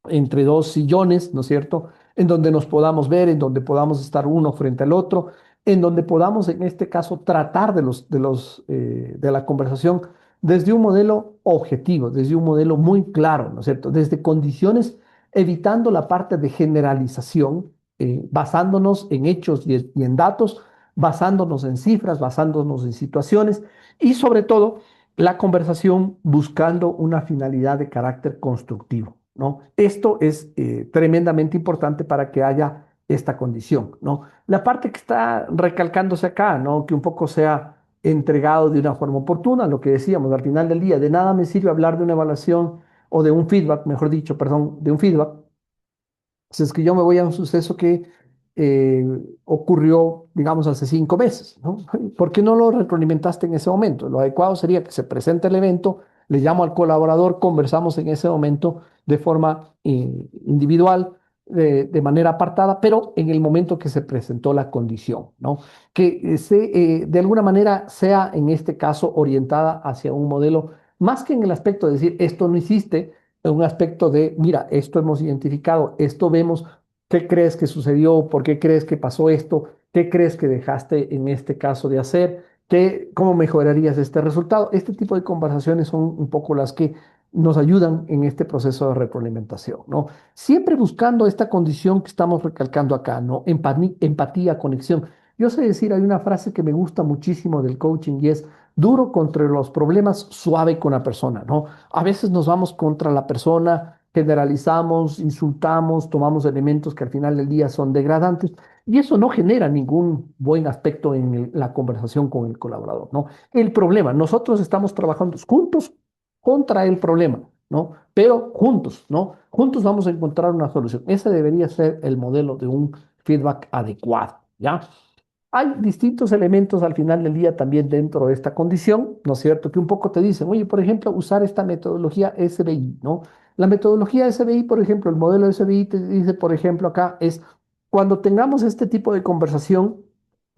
entre dos sillones, ¿no es cierto? En donde nos podamos ver, en donde podamos estar uno frente al otro, en donde podamos, en este caso, tratar de la conversación desde un modelo objetivo, desde un modelo muy claro, ¿no es cierto? Desde condiciones, evitando la parte de generalización, basándonos en hechos y en datos, basándonos en cifras, basándonos en situaciones y sobre todo la conversación buscando una finalidad de carácter constructivo, ¿no? Esto es tremendamente importante para que haya esta condición, ¿no? La parte que está recalcándose acá, ¿no? Que un poco sea entregado de una forma oportuna, lo que decíamos al final del día, de nada me sirve hablar de una evaluación o de un feedback, mejor dicho, perdón, de un feedback, si es que yo me voy a un suceso que eh, ocurrió, digamos, hace 5 meses, ¿no? ¿Por qué no lo retroalimentaste en ese momento? Lo adecuado sería que se presente el evento, le llamo al colaborador, conversamos en ese momento de forma individual, de manera apartada, pero en el momento que se presentó la condición, ¿no? Que de alguna manera sea, en este caso, orientada hacia un modelo, más que en el aspecto de decir, esto no hiciste, en un aspecto de, mira, esto hemos identificado, esto vemos, ¿qué crees que sucedió? ¿Por qué crees que pasó esto? ¿Qué crees que dejaste en este caso de hacer? ¿Cómo mejorarías este resultado? Este tipo de conversaciones son un poco las que nos ayudan en este proceso de retroalimentación, ¿no? Siempre buscando esta condición que estamos recalcando acá, ¿no? Empatía, conexión. Yo sé decir, hay una frase que me gusta muchísimo del coaching y es duro contra los problemas, suave con la persona, ¿no? A veces nos vamos contra la persona generalizamos, insultamos, tomamos elementos que al final del día son degradantes y eso no genera ningún buen aspecto en la conversación con el colaborador, ¿no? El problema, nosotros estamos trabajando juntos contra el problema, ¿no? Pero juntos, ¿no? Juntos vamos a encontrar una solución. Ese debería ser el modelo de un feedback adecuado, ¿ya? Hay distintos elementos al final del día también dentro de esta condición, ¿no es cierto? Que un poco te dicen, oye, por ejemplo, usar esta metodología SBI, ¿no? La metodología SBI, por ejemplo, el modelo SBI te dice, por ejemplo, acá es cuando tengamos este tipo de conversación,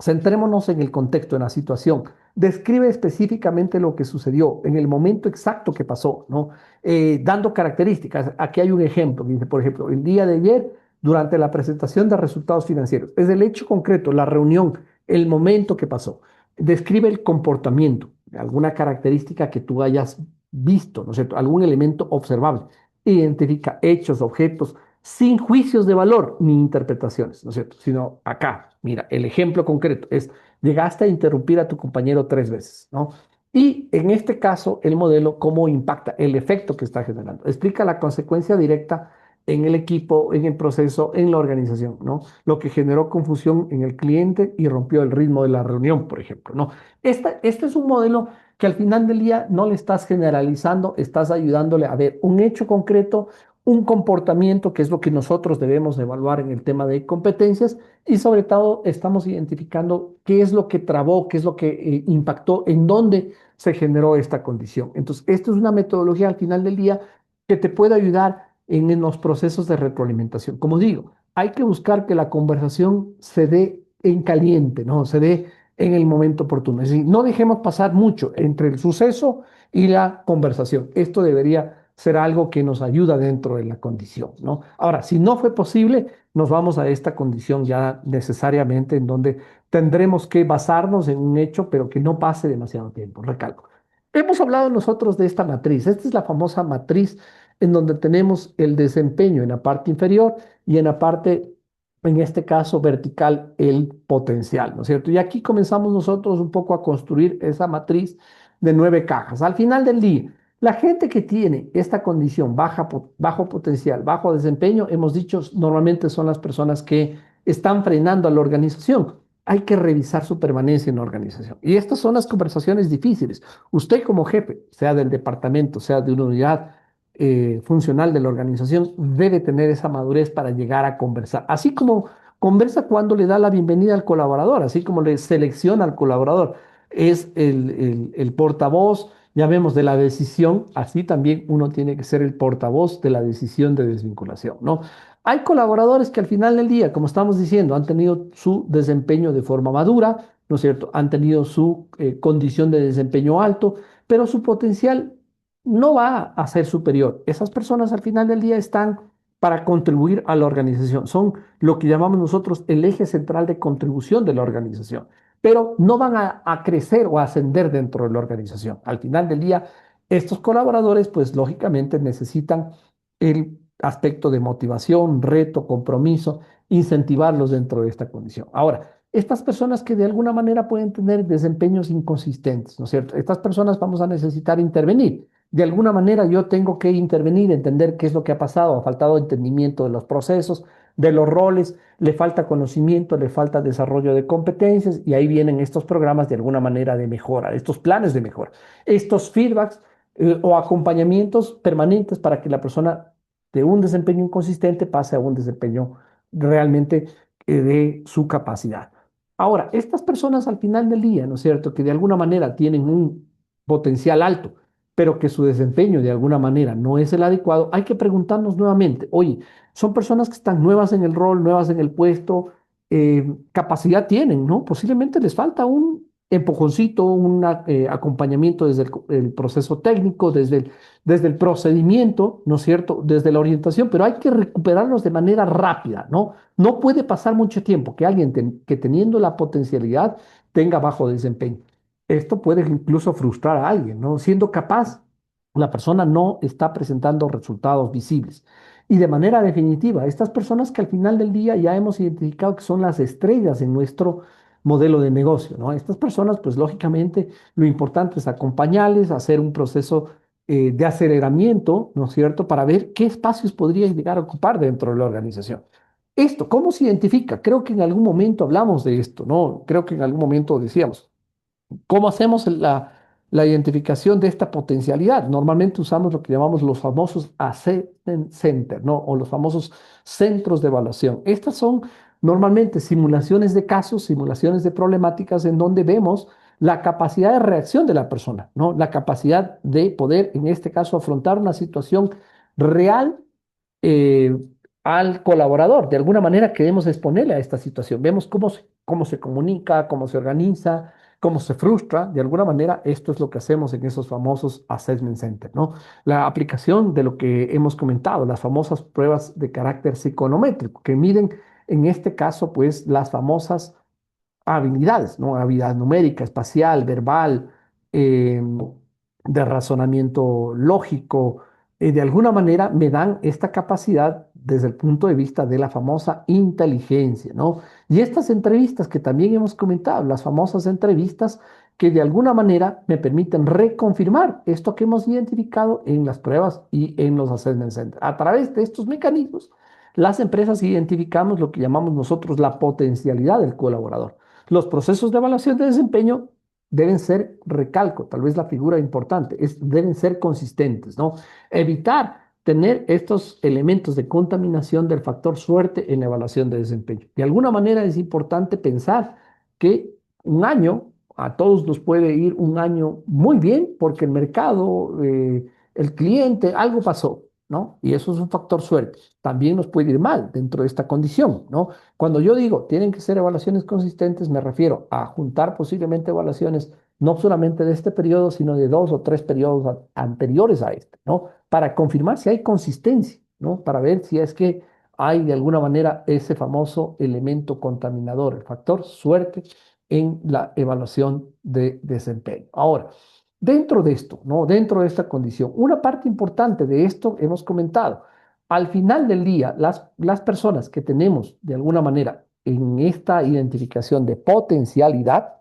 centrémonos en el contexto, en la situación. Describe específicamente lo que sucedió en el momento exacto que pasó, ¿no? Dando características. Aquí hay un ejemplo, dice, por ejemplo, el día de ayer, durante la presentación de resultados financieros, es el hecho concreto, la reunión, el momento que pasó. Describe el comportamiento, alguna característica que tú hayas visto, ¿no es cierto? Algún elemento observable. Identifica hechos, objetos, sin juicios de valor ni interpretaciones, ¿no es cierto? Sino acá, mira, el ejemplo concreto es, llegaste a interrumpir a tu compañero 3 veces, ¿no? Y en este caso, el modelo, ¿cómo impacta el efecto que está generando? Explica la consecuencia directa en el equipo, en el proceso, en la organización, ¿no? Lo que generó confusión en el cliente y rompió el ritmo de la reunión, por ejemplo, ¿no? Este es un modelo que al final del día no le estás generalizando, estás ayudándole a ver un hecho concreto, un comportamiento, que es lo que nosotros debemos evaluar en el tema de competencias, y sobre todo estamos identificando qué es lo que trabó, qué es lo que impactó, en dónde se generó esta condición. Entonces, esto es una metodología al final del día que te puede ayudar en los procesos de retroalimentación. Como digo, hay que buscar que la conversación se dé en caliente, ¿no? Se dé en el momento oportuno. Es decir, no dejemos pasar mucho entre el suceso y la conversación. Esto debería ser algo que nos ayuda dentro de la condición, ¿no? Ahora, si no fue posible, nos vamos a esta condición ya necesariamente en donde tendremos que basarnos en un hecho, pero que no pase demasiado tiempo. Recalco. Hemos hablado nosotros de esta matriz. Esta es la famosa matriz en donde tenemos el desempeño en la parte inferior y en la parte, en este caso vertical, el potencial, ¿no es cierto? Y aquí comenzamos nosotros un poco a construir esa matriz de 9 cajas. Al final del día, la gente que tiene esta condición, bajo potencial, bajo desempeño, hemos dicho, normalmente son las personas que están frenando a la organización. Hay que revisar su permanencia en la organización. Y estas son las conversaciones difíciles. Usted como jefe, sea del departamento, sea de una unidad funcional de la organización, debe tener esa madurez para llegar a conversar. Así como conversa cuando le da la bienvenida al colaborador, así como le selecciona al colaborador. Es el portavoz, ya vemos, de la decisión, así también uno tiene que ser el portavoz de la decisión de desvinculación, ¿no? Hay colaboradores que al final del día, como estamos diciendo, han tenido su desempeño de forma madura, ¿no es cierto? Han tenido su condición de desempeño alto, pero su potencial no va a ser superior. Esas personas al final del día están para contribuir a la organización. Son lo que llamamos nosotros el eje central de contribución de la organización, pero no van a crecer o a ascender dentro de la organización. Al final del día, estos colaboradores, pues lógicamente necesitan el aspecto de motivación, reto, compromiso, incentivarlos dentro de esta condición. Ahora, estas personas que de alguna manera pueden tener desempeños inconsistentes, ¿no es cierto? Estas personas vamos a necesitar intervenir. De alguna manera yo tengo que intervenir, entender qué es lo que ha pasado, ha faltado entendimiento de los procesos, de los roles, le falta conocimiento, le falta desarrollo de competencias y ahí vienen estos programas de alguna manera de mejora, estos planes de mejora, estos feedbacks o acompañamientos permanentes para que la persona de un desempeño inconsistente pase a un desempeño realmente de su capacidad. Ahora, estas personas al final del día, ¿no es cierto?, que de alguna manera tienen un potencial alto, pero que su desempeño de alguna manera no es el adecuado, hay que preguntarnos nuevamente, oye, son personas que están nuevas en el rol, nuevas en el puesto, capacidad tienen, ¿no? Posiblemente les falta un empujoncito, un acompañamiento desde el proceso técnico, desde el procedimiento, ¿no es cierto? Desde la orientación, pero hay que recuperarlos de manera rápida, ¿no? No puede pasar mucho tiempo que alguien que teniendo la potencialidad tenga bajo desempeño. Esto puede incluso frustrar a alguien, ¿no? Siendo capaz, la persona no está presentando resultados visibles. Y de manera definitiva, estas personas que al final del día ya hemos identificado que son las estrellas en nuestro modelo de negocio, ¿no? Estas personas, pues lógicamente, lo importante es acompañarles, hacer un proceso de aceleramiento, ¿no es cierto?, para ver qué espacios podría llegar a ocupar dentro de la organización. Esto, ¿cómo se identifica? Creo que en algún momento hablamos de esto, ¿no? Creo que en algún momento decíamos, ¿cómo hacemos la identificación de esta potencialidad? Normalmente usamos lo que llamamos los famosos assessment center, ¿no? O los famosos centros de evaluación. Estas son normalmente simulaciones de casos, simulaciones de problemáticas en donde vemos la capacidad de reacción de la persona, ¿no? La capacidad de poder, en este caso, afrontar una situación real eh, al colaborador. De alguna manera queremos exponerle a esta situación. Vemos cómo se comunica, cómo se organiza, cómo se frustra. De alguna manera, esto es lo que hacemos en esos famosos assessment centers, ¿no? La aplicación de lo que hemos comentado, las famosas pruebas de carácter psiconométrico, que miden, en este caso, pues, las famosas habilidades, ¿no? Habilidad numérica, espacial, verbal, eh, de razonamiento lógico, de alguna manera me dan esta capacidad desde el punto de vista de la famosa inteligencia, ¿no? Y estas entrevistas que también hemos comentado, las famosas entrevistas que de alguna manera me permiten reconfirmar esto que hemos identificado en las pruebas y en los assessment centers. A través de estos mecanismos, las empresas identificamos lo que llamamos nosotros la potencialidad del colaborador. Los procesos de evaluación de desempeño deben ser, recalco, tal vez la figura importante, deben ser consistentes, ¿no? Evitar tener estos elementos de contaminación del factor suerte en la evaluación de desempeño. De alguna manera es importante pensar que un año, a todos nos puede ir un año muy bien porque el mercado, el cliente, algo pasó, ¿no? Y eso es un factor suerte. También nos puede ir mal dentro de esta condición, ¿no? Cuando yo digo tienen que ser evaluaciones consistentes, me refiero a juntar posiblemente evaluaciones no solamente de este periodo, sino de 2 o 3 periodos anteriores a este, ¿no? Para confirmar si hay consistencia, ¿no? Para ver si es que hay de alguna manera ese famoso elemento contaminador, el factor suerte en la evaluación de desempeño. Ahora, dentro de esto, ¿no? Dentro de esta condición, una parte importante de esto hemos comentado. Al final del día, las personas que tenemos de alguna manera en esta identificación de potencialidad,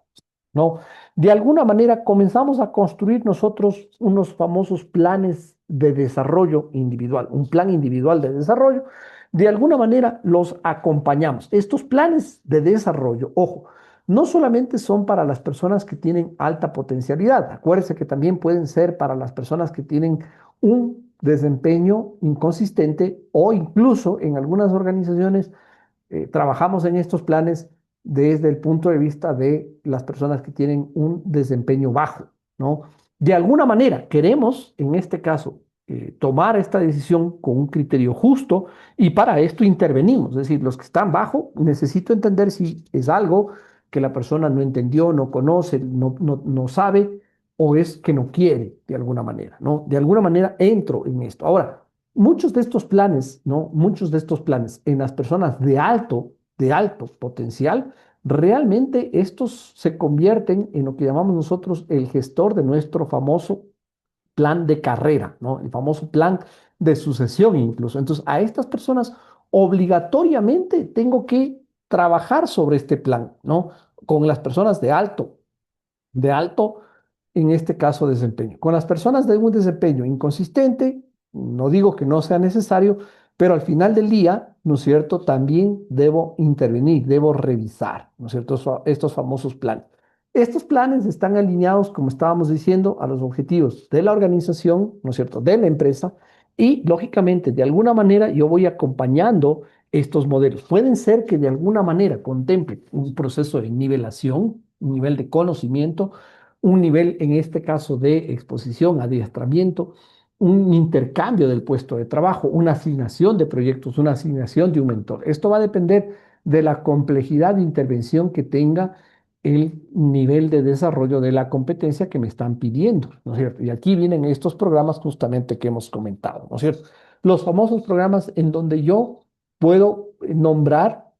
¿no? De alguna manera comenzamos a construir nosotros unos famosos planes de desarrollo individual, un plan individual de desarrollo. De alguna manera los acompañamos. Estos planes de desarrollo, ojo, no solamente son para las personas que tienen alta potencialidad, acuérdense que también pueden ser para las personas que tienen un desempeño inconsistente o incluso en algunas organizaciones trabajamos en estos planes desde el punto de vista de las personas que tienen un desempeño bajo, ¿no? De alguna manera queremos, en este caso, tomar esta decisión con un criterio justo y para esto intervenimos. Es decir, los que están bajo, necesito entender si es algo que la persona no entendió, no conoce, no sabe o es que no quiere de alguna manera, ¿no? De alguna manera entro en esto. Ahora, muchos de estos planes, ¿no? Muchos de estos planes en las personas de alto potencial, realmente estos se convierten en lo que llamamos nosotros el gestor de nuestro famoso plan de carrera, ¿no? El famoso plan de sucesión incluso. Entonces, a estas personas obligatoriamente tengo que trabajar sobre este plan, ¿no? Con las personas de alto, en este caso, desempeño. Con las personas de un desempeño inconsistente, no digo que no sea necesario, pero al final del día, ¿no es cierto? También debo intervenir, debo revisar, ¿no es cierto? Estos famosos planes. Estos planes están alineados, como estábamos diciendo, a los objetivos de la organización, ¿no es cierto?, de la empresa y, lógicamente, de alguna manera yo voy acompañando estos modelos. Pueden ser que de alguna manera contemplen un proceso de nivelación, un nivel de conocimiento, un nivel, en este caso, de exposición, adiestramiento, un intercambio del puesto de trabajo, una asignación de proyectos, una asignación de un mentor. Esto va a depender de la complejidad de intervención que tenga el nivel de desarrollo de la competencia que me están pidiendo, ¿no es cierto? Y aquí vienen estos programas justamente que hemos comentado, ¿no es cierto? Los famosos programas en donde yo puedo nombrar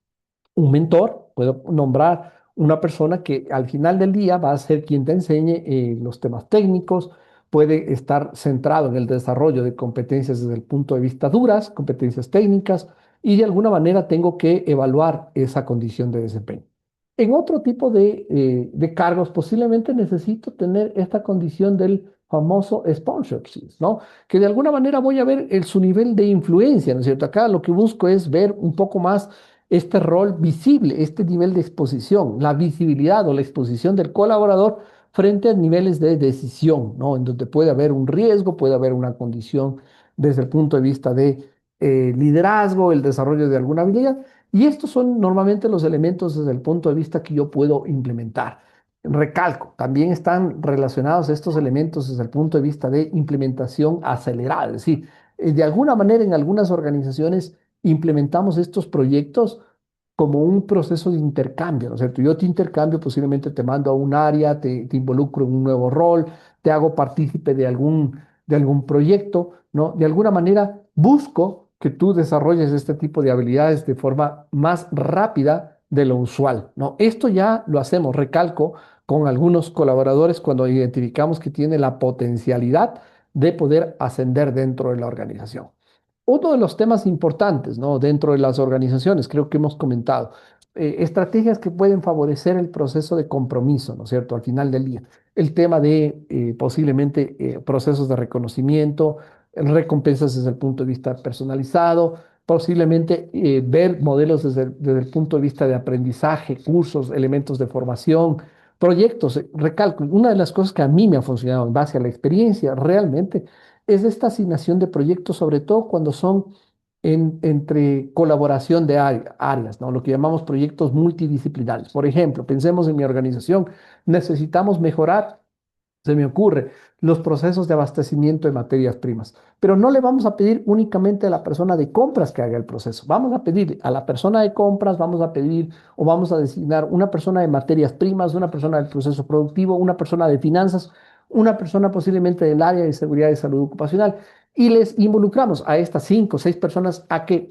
un mentor, puedo nombrar una persona que al final del día va a ser quien te enseñe los temas técnicos, puede estar centrado en el desarrollo de competencias desde el punto de vista duras, competencias técnicas, y de alguna manera tengo que evaluar esa condición de desempeño. En otro tipo de cargos, posiblemente necesito tener esta condición del famoso sponsorship, ¿no? Que de alguna manera voy a ver su nivel de influencia, ¿no es cierto? Acá lo que busco es ver un poco más este rol visible, este nivel de exposición, la visibilidad o la exposición del colaborador frente a niveles de decisión, ¿no? En donde puede haber un riesgo, puede haber una condición desde el punto de vista de liderazgo, el desarrollo de alguna habilidad. Y estos son normalmente los elementos desde el punto de vista que yo puedo implementar. Recalco, también están relacionados estos elementos desde el punto de vista de implementación acelerada. Es decir, de alguna manera en algunas organizaciones implementamos estos proyectos como un proceso de intercambio, ¿no es cierto? Yo te intercambio, posiblemente te mando a un área, te involucro en un nuevo rol, te hago partícipe de algún proyecto, ¿no? De alguna manera busco que tú desarrolles este tipo de habilidades de forma más rápida de lo usual, ¿no? Esto ya lo hacemos, recalco, con algunos colaboradores cuando identificamos que tiene la potencialidad de poder ascender dentro de la organización. Uno de los temas importantes, ¿no? Dentro de las organizaciones, creo que hemos comentado, estrategias que pueden favorecer el proceso de compromiso, ¿no es cierto? Al final del día, el tema de posiblemente procesos de reconocimiento, recompensas desde el punto de vista personalizado, posiblemente ver modelos desde el punto de vista de aprendizaje, cursos, elementos de formación, proyectos. Recalco, una de las cosas que a mí me ha funcionado en base a la experiencia realmente es esta asignación de proyectos, sobre todo cuando son entre colaboración de áreas, ¿no? Lo que llamamos proyectos multidisciplinarios. Por ejemplo, pensemos en mi organización, necesitamos mejorar, se me ocurre, los procesos de abastecimiento de materias primas, pero no le vamos a pedir únicamente a la persona de compras que haga el proceso, vamos a pedir a la persona de compras, vamos a pedir o vamos a designar una persona de materias primas, una persona del proceso productivo, una persona de finanzas, una persona posiblemente del área de seguridad y salud ocupacional, y les involucramos a estas 5 o 6 personas a que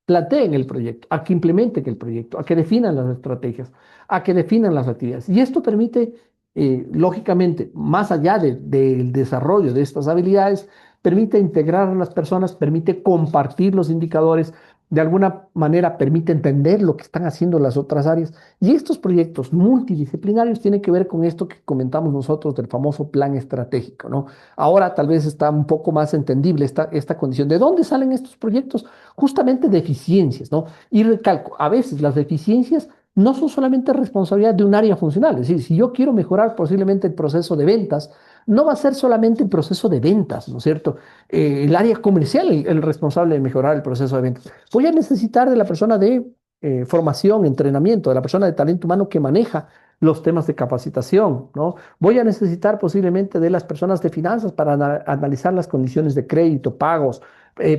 planteen el proyecto, a que implementen el proyecto, a que definan las estrategias, a que definan las actividades. Y esto permite, lógicamente, más allá del desarrollo de estas habilidades, permite integrar a las personas, permite compartir los indicadores, de alguna manera permite entender lo que están haciendo las otras áreas. Y estos proyectos multidisciplinarios tienen que ver con esto que comentamos nosotros del famoso plan estratégico, ¿no? Ahora tal vez está un poco más entendible esta condición. ¿De dónde salen estos proyectos? Justamente de eficiencias, ¿no? Y recalco, a veces las deficiencias no son solamente responsabilidad de un área funcional. Es decir, si yo quiero mejorar posiblemente el proceso de ventas, no va a ser solamente el proceso de ventas, ¿no es cierto? El área comercial el responsable de mejorar el proceso de ventas. Voy a necesitar de la persona de formación, entrenamiento, de la persona de talento humano que maneja los temas de capacitación, ¿no? Voy a necesitar posiblemente de las personas de finanzas para analizar las condiciones de crédito, pagos,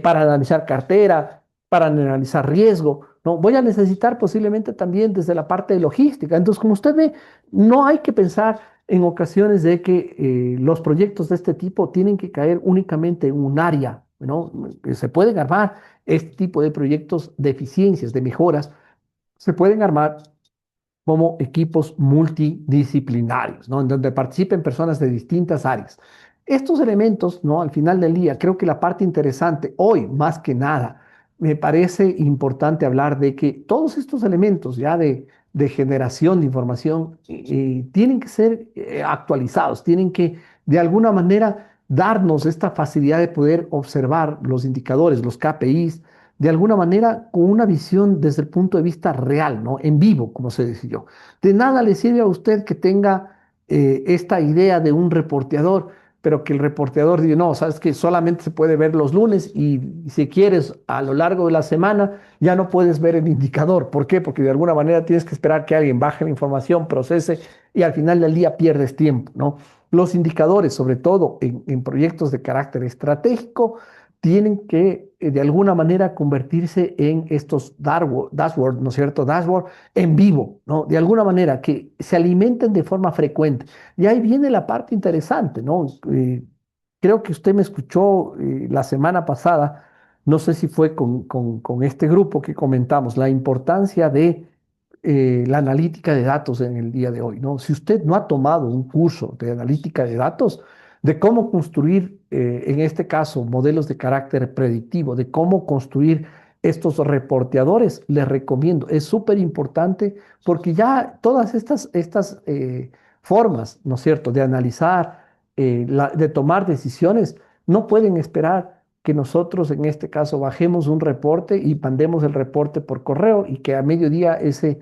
para analizar cartera, para analizar riesgo, ¿no? Voy a necesitar posiblemente también desde la parte de logística. Entonces, como usted ve, no hay que pensar en ocasiones de que los proyectos de este tipo tienen que caer únicamente en un área, ¿no? Se pueden armar este tipo de proyectos de eficiencias, de mejoras, se pueden armar como equipos multidisciplinarios, ¿no? En donde participen personas de distintas áreas. Estos elementos, ¿no? Al final del día, creo que la parte interesante hoy, más que nada, me parece importante hablar de que todos estos elementos ya de generación de información tienen que ser actualizados, tienen que de alguna manera darnos esta facilidad de poder observar los indicadores, los KPIs, de alguna manera con una visión desde el punto de vista real, ¿no? En vivo, como se decidió. De nada le sirve a usted que tenga esta idea de un reporteador, pero que el reporteador diga, no, sabes que solamente se puede ver los lunes y si quieres a lo largo de la semana ya no puedes ver el indicador. ¿Por qué? Porque de alguna manera tienes que esperar que alguien baje la información, procese y al final del día pierdes tiempo, ¿no? Los indicadores, sobre todo en proyectos de carácter estratégico, tienen que de alguna manera convertirse en estos dashboard, ¿no es cierto? Dashboard en vivo, ¿no? De alguna manera que se alimenten de forma frecuente. Y ahí viene la parte interesante, ¿no? Creo que usted me escuchó la semana pasada, no sé si fue con este grupo que comentamos, la importancia de la analítica de datos en el día de hoy, ¿no? Si usted no ha tomado un curso de analítica de datos, de cómo construir, en este caso, modelos de carácter predictivo, de cómo construir estos reporteadores, les recomiendo. Es súper importante porque ya todas estas formas, ¿no es cierto?, de analizar de tomar decisiones, no pueden esperar que nosotros en este caso bajemos un reporte y mandemos el reporte por correo y que a mediodía ese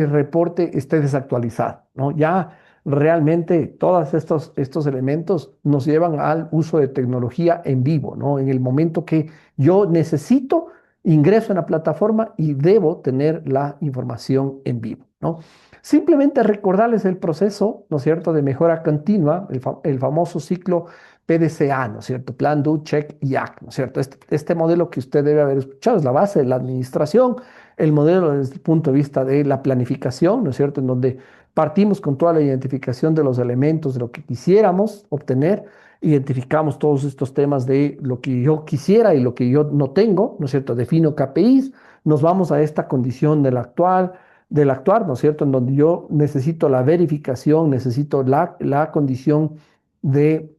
reporte esté desactualizado, ¿no? Ya realmente todos estos elementos nos llevan al uso de tecnología en vivo, ¿no? En el momento que yo necesito, ingreso en la plataforma y debo tener la información en vivo, ¿no? Simplemente recordarles el proceso, ¿no es cierto?, de mejora continua, el famoso ciclo PDCA, ¿no es cierto? Plan, Do, Check y Act, ¿no es cierto? Este modelo que usted debe haber escuchado es la base de la administración, el modelo desde el punto de vista de la planificación, ¿no es cierto?, en donde partimos con toda la identificación de los elementos de lo que quisiéramos obtener, identificamos todos estos temas de lo que yo quisiera y lo que yo no tengo, ¿no es cierto? Defino KPIs, nos vamos a esta condición del actuar, ¿no es cierto? En donde yo necesito la verificación, necesito la condición de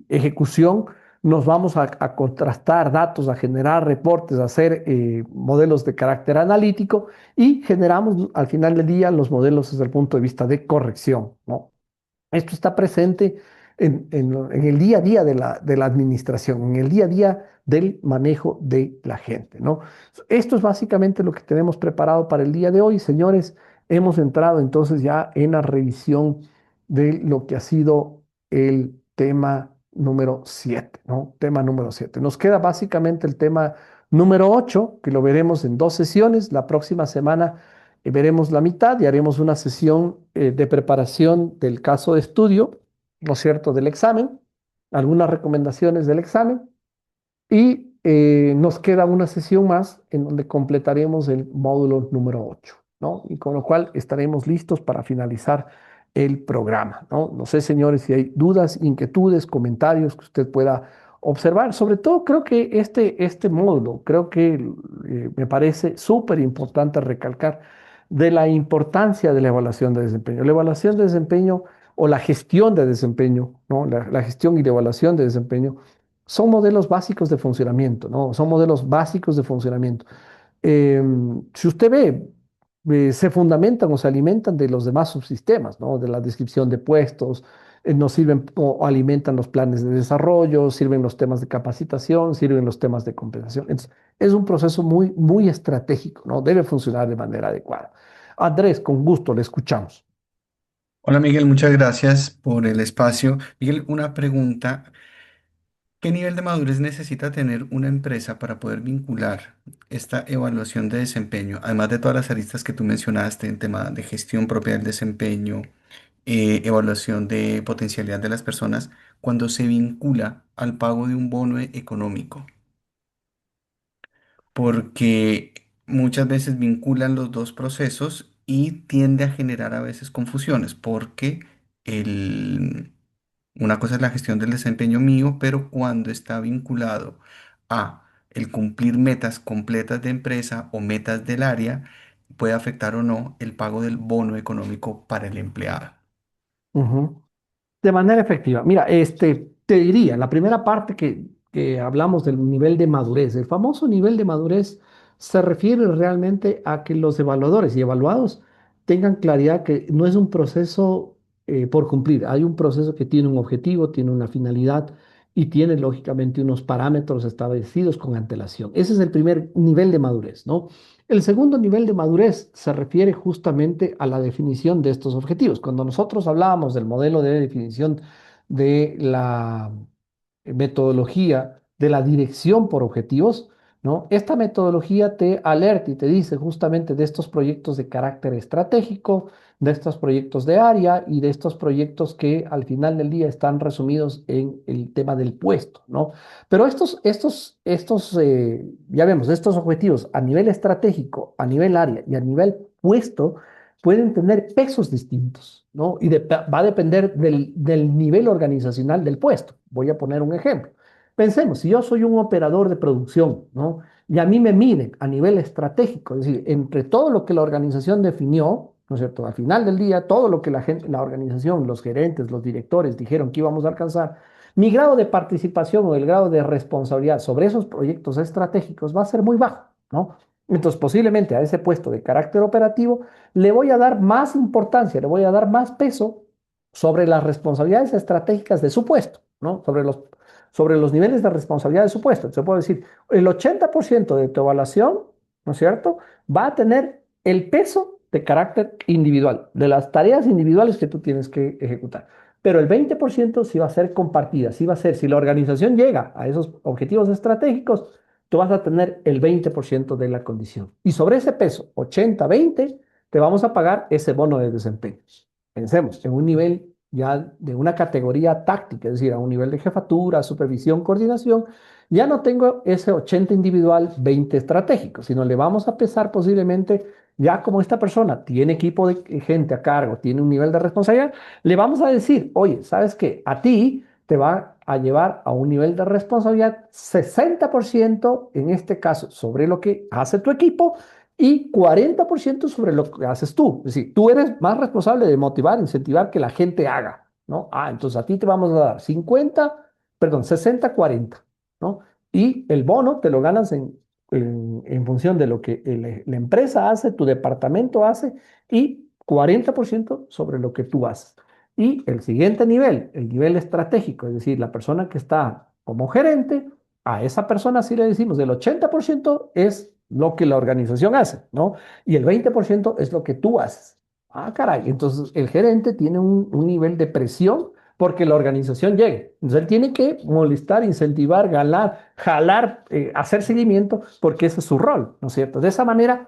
ejecución, nos vamos a contrastar datos, a generar reportes, a hacer modelos de carácter analítico y generamos al final del día los modelos desde el punto de vista de corrección, ¿no? Esto está presente en el día a día de la administración, en el día a día del manejo de la gente, ¿no? Esto es básicamente lo que tenemos preparado para el día de hoy, señores. Hemos entrado entonces ya en la revisión de lo que ha sido el tema número 7, ¿no? Tema número 7. Nos queda básicamente el tema número 8, que lo veremos en dos sesiones. La próxima semana veremos la mitad y haremos una sesión de preparación del caso de estudio, ¿no es cierto?, del examen, algunas recomendaciones del examen y nos queda una sesión más en donde completaremos el módulo número 8, ¿no? Y con lo cual estaremos listos para finalizar el programa, ¿no? No sé, señores, si hay dudas, inquietudes, comentarios que usted pueda observar. Sobre todo, creo que este módulo, creo que me parece súper importante recalcar de la importancia de la evaluación de desempeño. La evaluación de desempeño o la gestión de desempeño, ¿no? La gestión y la evaluación de desempeño son modelos básicos de funcionamiento, ¿no? Son modelos básicos de funcionamiento. Eh, si usted ve, se fundamentan o se alimentan de los demás subsistemas, ¿no? De la descripción de puestos, nos sirven o alimentan los planes de desarrollo, sirven los temas de capacitación, sirven los temas de compensación. Entonces, es un proceso muy, muy estratégico, ¿no? Debe funcionar de manera adecuada. Andrés, con gusto, le escuchamos. Hola Miguel, muchas gracias por el espacio. Miguel, una pregunta. ¿Qué nivel de madurez necesita tener una empresa para poder vincular esta evaluación de desempeño, además de todas las aristas que tú mencionaste en tema de gestión propia del desempeño, evaluación de potencialidad de las personas, cuando se vincula al pago de un bono económico? Porque muchas veces vinculan los dos procesos y tiende a generar a veces confusiones, porque el, una cosa es la gestión del desempeño mío, pero cuando está vinculado a el cumplir metas completas de empresa o metas del área, puede afectar o no el pago del bono económico para el empleado. Ujú. De manera efectiva. Mira, te diría, la primera parte que hablamos del nivel de madurez, el famoso nivel de madurez se refiere realmente a que los evaluadores y evaluados tengan claridad que no es un proceso por cumplir, hay un proceso que tiene un objetivo, tiene una finalidad y tiene lógicamente unos parámetros establecidos con antelación. Ese es el primer nivel de madurez, ¿no? El segundo nivel de madurez se refiere justamente a la definición de estos objetivos. Cuando nosotros hablábamos del modelo de definición de la metodología de la dirección por objetivos, ¿no? Esta metodología te alerta y te dice justamente de estos proyectos de carácter estratégico, de estos proyectos de área y de estos proyectos que al final del día están resumidos en el tema del puesto, ¿no? Pero ya vemos, estos objetivos a nivel estratégico, a nivel área y a nivel puesto pueden tener pesos distintos, ¿no? Y va a depender del nivel organizacional del puesto. Voy a poner un ejemplo. Pensemos, si yo soy un operador de producción, ¿no? Y a mí me miden a nivel estratégico, es decir, entre todo lo que la organización definió, ¿no es cierto? Al final del día, todo lo que la gente, la organización, los gerentes, los directores dijeron que íbamos a alcanzar, mi grado de participación o el grado de responsabilidad sobre esos proyectos estratégicos va a ser muy bajo, ¿no? Entonces, posiblemente a ese puesto de carácter operativo le voy a dar más importancia, le voy a dar más peso sobre las responsabilidades estratégicas de su puesto, ¿no? Sobre los niveles de responsabilidad de su puesto. Se puede decir, el 80% de tu evaluación, ¿no es cierto?, va a tener el peso de carácter individual, de las tareas individuales que tú tienes que ejecutar. Pero el 20% sí va a ser compartida, sí va a ser, si la organización llega a esos objetivos estratégicos, tú vas a tener el 20% de la condición. Y sobre ese peso, 80-20, te vamos a pagar ese bono de desempeño. Pensemos en un nivel ya de una categoría táctica, es decir, a un nivel de jefatura, supervisión, coordinación, ya no tengo ese 80 individual, 20 estratégico, sino le vamos a pesar posiblemente, ya como esta persona tiene equipo de gente a cargo, tiene un nivel de responsabilidad, le vamos a decir, oye, ¿sabes qué? A ti te va a llevar a un nivel de responsabilidad 60% en este caso sobre lo que hace tu equipo y 40% sobre lo que haces tú. Es decir, tú eres más responsable de motivar, incentivar que la gente haga, ¿no? Ah, entonces a ti te vamos a dar 60-40, ¿no? Y el bono te lo ganas en función de lo que la empresa hace, tu departamento hace y 40% sobre lo que tú haces. Y el siguiente nivel, el nivel estratégico, es decir, la persona que está como gerente, a esa persona sí le decimos, el 80% es lo que la organización hace, ¿no? Y el 20% es lo que tú haces. Ah, caray, entonces el gerente tiene un nivel de presión porque la organización llegue. Entonces él tiene que molestar, incentivar, ganar, jalar, hacer seguimiento, porque ese es su rol, ¿no es cierto? De esa manera,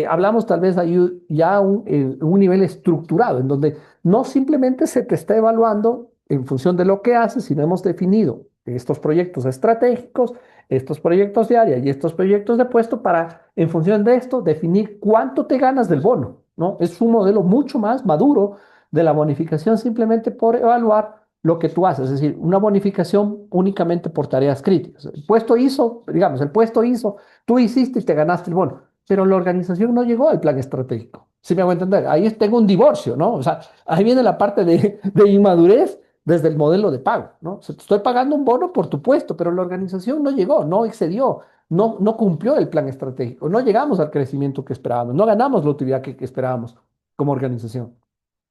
hablamos tal vez ahí ya un nivel estructurado, en donde no simplemente se te está evaluando en función de lo que haces, sino hemos definido estos proyectos estratégicos, estos proyectos de área y estos proyectos de puesto para, en función de esto, definir cuánto te ganas del bono, ¿no? Es un modelo mucho más maduro de la bonificación simplemente por evaluar lo que tú haces, es decir, una bonificación únicamente por tareas críticas. El puesto hizo, digamos, el puesto hizo, tú hiciste y te ganaste el bono, pero la organización no llegó al plan estratégico. ¿Sí me hago entender? Ahí tengo un divorcio, ¿no? O sea, ahí viene la parte de inmadurez desde el modelo de pago, ¿no? O sea, te estoy pagando un bono por tu puesto, pero la organización no llegó, no excedió, no cumplió el plan estratégico, no llegamos al crecimiento que esperábamos, no ganamos la utilidad que esperábamos como organización.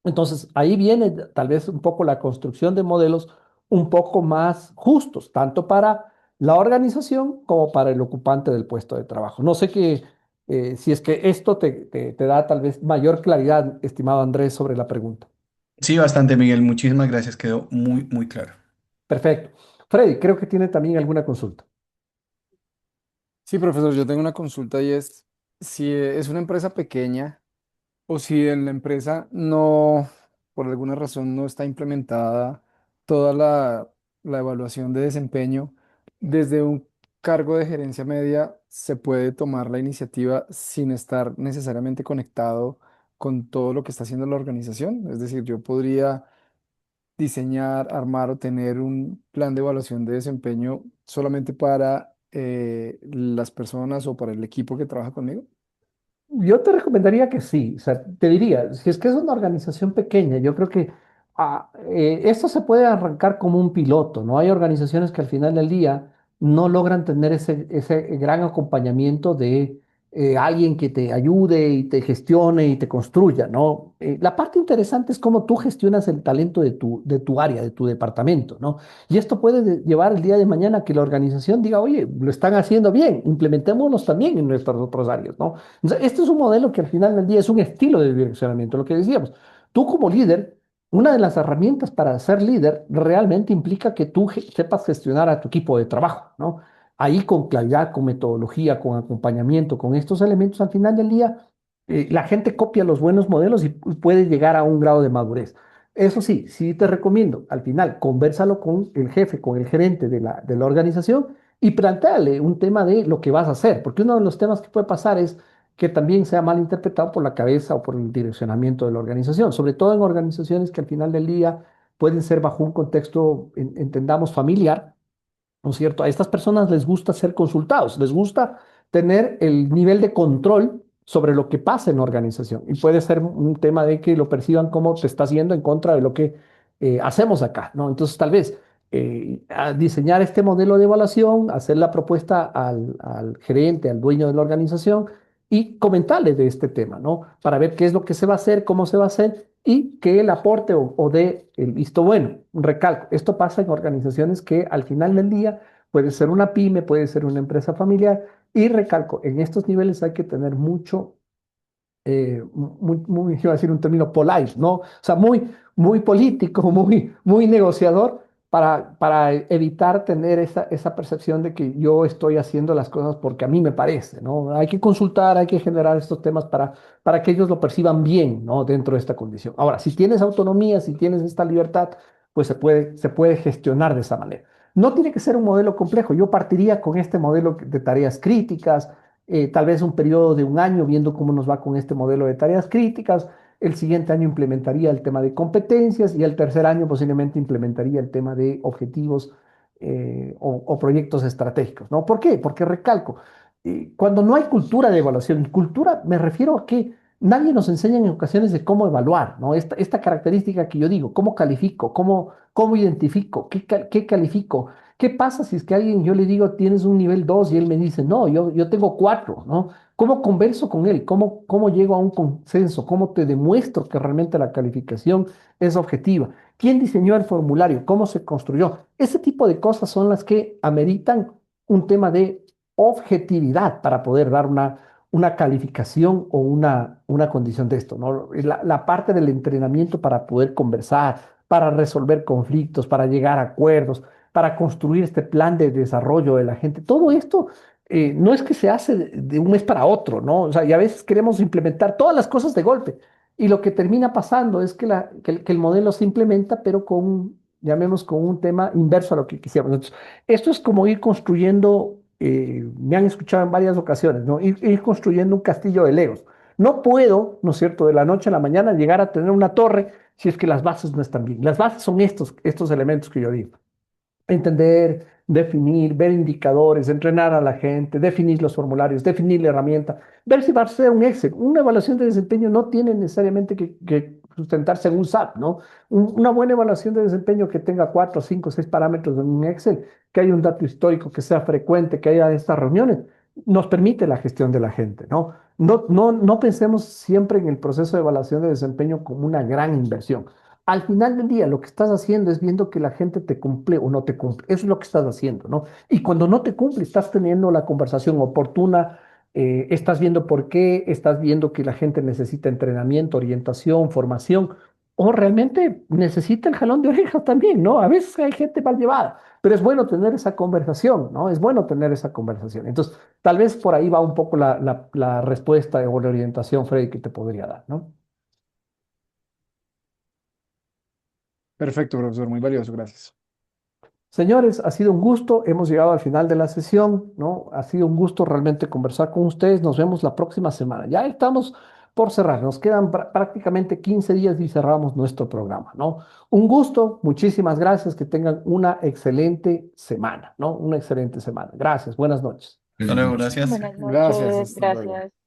Entonces, ahí viene tal vez un poco la construcción de modelos un poco más justos, tanto para la organización como para el ocupante del puesto de trabajo. No sé si es que esto te da tal vez mayor claridad, estimado Andrés, sobre la pregunta. Sí, bastante, Miguel. Muchísimas gracias. Quedó muy, muy claro. Perfecto. Freddy, creo que tiene también alguna consulta. Sí, profesor, yo tengo una consulta y es si es una empresa pequeña o si en la empresa no, por alguna razón, no está implementada toda la evaluación de desempeño, desde un cargo de gerencia media se puede tomar la iniciativa sin estar necesariamente conectado con todo lo que está haciendo la organización. Es decir, yo podría diseñar, armar o tener un plan de evaluación de desempeño solamente para las personas o para el equipo que trabaja conmigo. Yo te recomendaría que sí, o sea, te diría, si es que es una organización pequeña, yo creo que esto se puede arrancar como un piloto, ¿no? Hay organizaciones que al final del día no logran tener ese gran acompañamiento de alguien que te ayude y te gestione y te construya, ¿no? La parte interesante es cómo tú gestionas el talento de tu área, de tu departamento, ¿no? Y esto puede llevar el día de mañana a que la organización diga, oye, lo están haciendo bien, implementémoslos también en nuestras otras áreas, ¿no? Este es un modelo que al final del día es un estilo de direccionamiento, lo que decíamos. Tú como líder, una de las herramientas para ser líder realmente implica que tú sepas gestionar a tu equipo de trabajo, ¿no? Ahí con claridad, con metodología, con acompañamiento, con estos elementos, al final del día, la gente copia los buenos modelos y puede llegar a un grado de madurez. Eso sí, sí te recomiendo, al final, conversalo con el jefe, con el gerente de la organización y planteale un tema de lo que vas a hacer, porque uno de los temas que puede pasar es que también sea mal interpretado por la cabeza o por el direccionamiento de la organización, sobre todo en organizaciones que al final del día pueden ser bajo un contexto, entendamos, familiar, ¿no es cierto? A estas personas les gusta ser consultados, les gusta tener el nivel de control sobre lo que pasa en la organización. Y puede ser un tema de que lo perciban como se está haciendo en contra de lo que hacemos acá, ¿no? Entonces, tal vez a diseñar este modelo de evaluación, hacer la propuesta al gerente, al dueño de la organización y comentarle de este tema, ¿no? Para ver qué es lo que se va a hacer, cómo se va a hacer y que él aporte o dé el visto bueno. Recalco, esto pasa en organizaciones que al final del día puede ser una pyme, puede ser una empresa familiar, y recalco, en estos niveles hay que tener mucho iba a decir un término polite, ¿no? O sea, muy político, muy negociador para evitar tener esa percepción de que yo estoy haciendo las cosas porque a mí me parece, ¿no? Hay que consultar, hay que generar estos temas para que ellos lo perciban bien, ¿no? Dentro de esta condición. Ahora, si tienes autonomía, si tienes esta libertad, pues se puede gestionar de esa manera. No tiene que ser un modelo complejo. Yo partiría con este modelo de tareas críticas, tal vez un periodo de un año viendo cómo nos va con este modelo de tareas críticas. El siguiente año implementaría el tema de competencias y el tercer año posiblemente implementaría el tema de objetivos o proyectos estratégicos, ¿no? ¿Por qué? Porque recalco, cuando no hay cultura de evaluación, cultura me refiero a que nadie nos enseña en ocasiones de cómo evaluar, ¿no? Esta característica que yo digo, cómo califico, cómo identifico, qué califico. ¿Qué pasa si es que alguien, yo le digo, tienes un nivel 2 y él me dice, no, yo tengo 4, ¿no? ¿Cómo converso con él? ¿Cómo llego a un consenso? ¿Cómo te demuestro que realmente la calificación es objetiva? ¿Quién diseñó el formulario? ¿Cómo se construyó? Ese tipo de cosas son las que ameritan un tema de objetividad para poder dar una calificación o una condición de esto, ¿no? La parte del entrenamiento para poder conversar, para resolver conflictos, para llegar a acuerdos, para construir este plan de desarrollo de la gente. Todo esto no es que se hace de un mes para otro, ¿no? O sea, y a veces queremos implementar todas las cosas de golpe. Y lo que termina pasando es que el modelo se implementa, pero llamemos, con un tema inverso a lo que quisiéramos. Entonces, esto es como ir construyendo, me han escuchado en varias ocasiones, ¿no? Ir construyendo un castillo de Legos. No puedo, ¿no es cierto?, de la noche a la mañana llegar a tener una torre si es que las bases no están bien. Las bases son estos elementos que yo digo: entender, definir, ver indicadores, entrenar a la gente, definir los formularios, definir la herramienta, ver si va a ser un Excel. Una evaluación de desempeño no tiene necesariamente que sustentarse en un SAP, ¿no? Una buena evaluación de desempeño que tenga 4, 5, 6 parámetros en un Excel, que haya un dato histórico, que sea frecuente, que haya estas reuniones, nos permite la gestión de la gente, ¿no? No pensemos siempre en el proceso de evaluación de desempeño como una gran inversión. Al final del día, lo que estás haciendo es viendo que la gente te cumple o no te cumple. Eso es lo que estás haciendo, ¿no? Y cuando no te cumple, estás teniendo la conversación oportuna, estás viendo por qué, estás viendo que la gente necesita entrenamiento, orientación, formación, o realmente necesita el jalón de orejas también, ¿no? A veces hay gente mal llevada, pero es bueno tener esa conversación, ¿no? Es bueno tener esa conversación. Entonces, tal vez por ahí va un poco la respuesta o la orientación, Freddy, que te podría dar, ¿no? Perfecto, profesor, muy valioso, gracias. Señores, ha sido un gusto. Hemos llegado al final de la sesión, ¿no? Ha sido un gusto realmente conversar con ustedes. Nos vemos la próxima semana. Ya estamos por cerrar. Nos quedan prácticamente 15 días y cerramos nuestro programa, ¿no? Un gusto. Muchísimas gracias. Que tengan una excelente semana, ¿no? Una excelente semana. Gracias. Buenas noches. Hasta luego, gracias. Buenas Gracias, noches, hasta luego. gracias.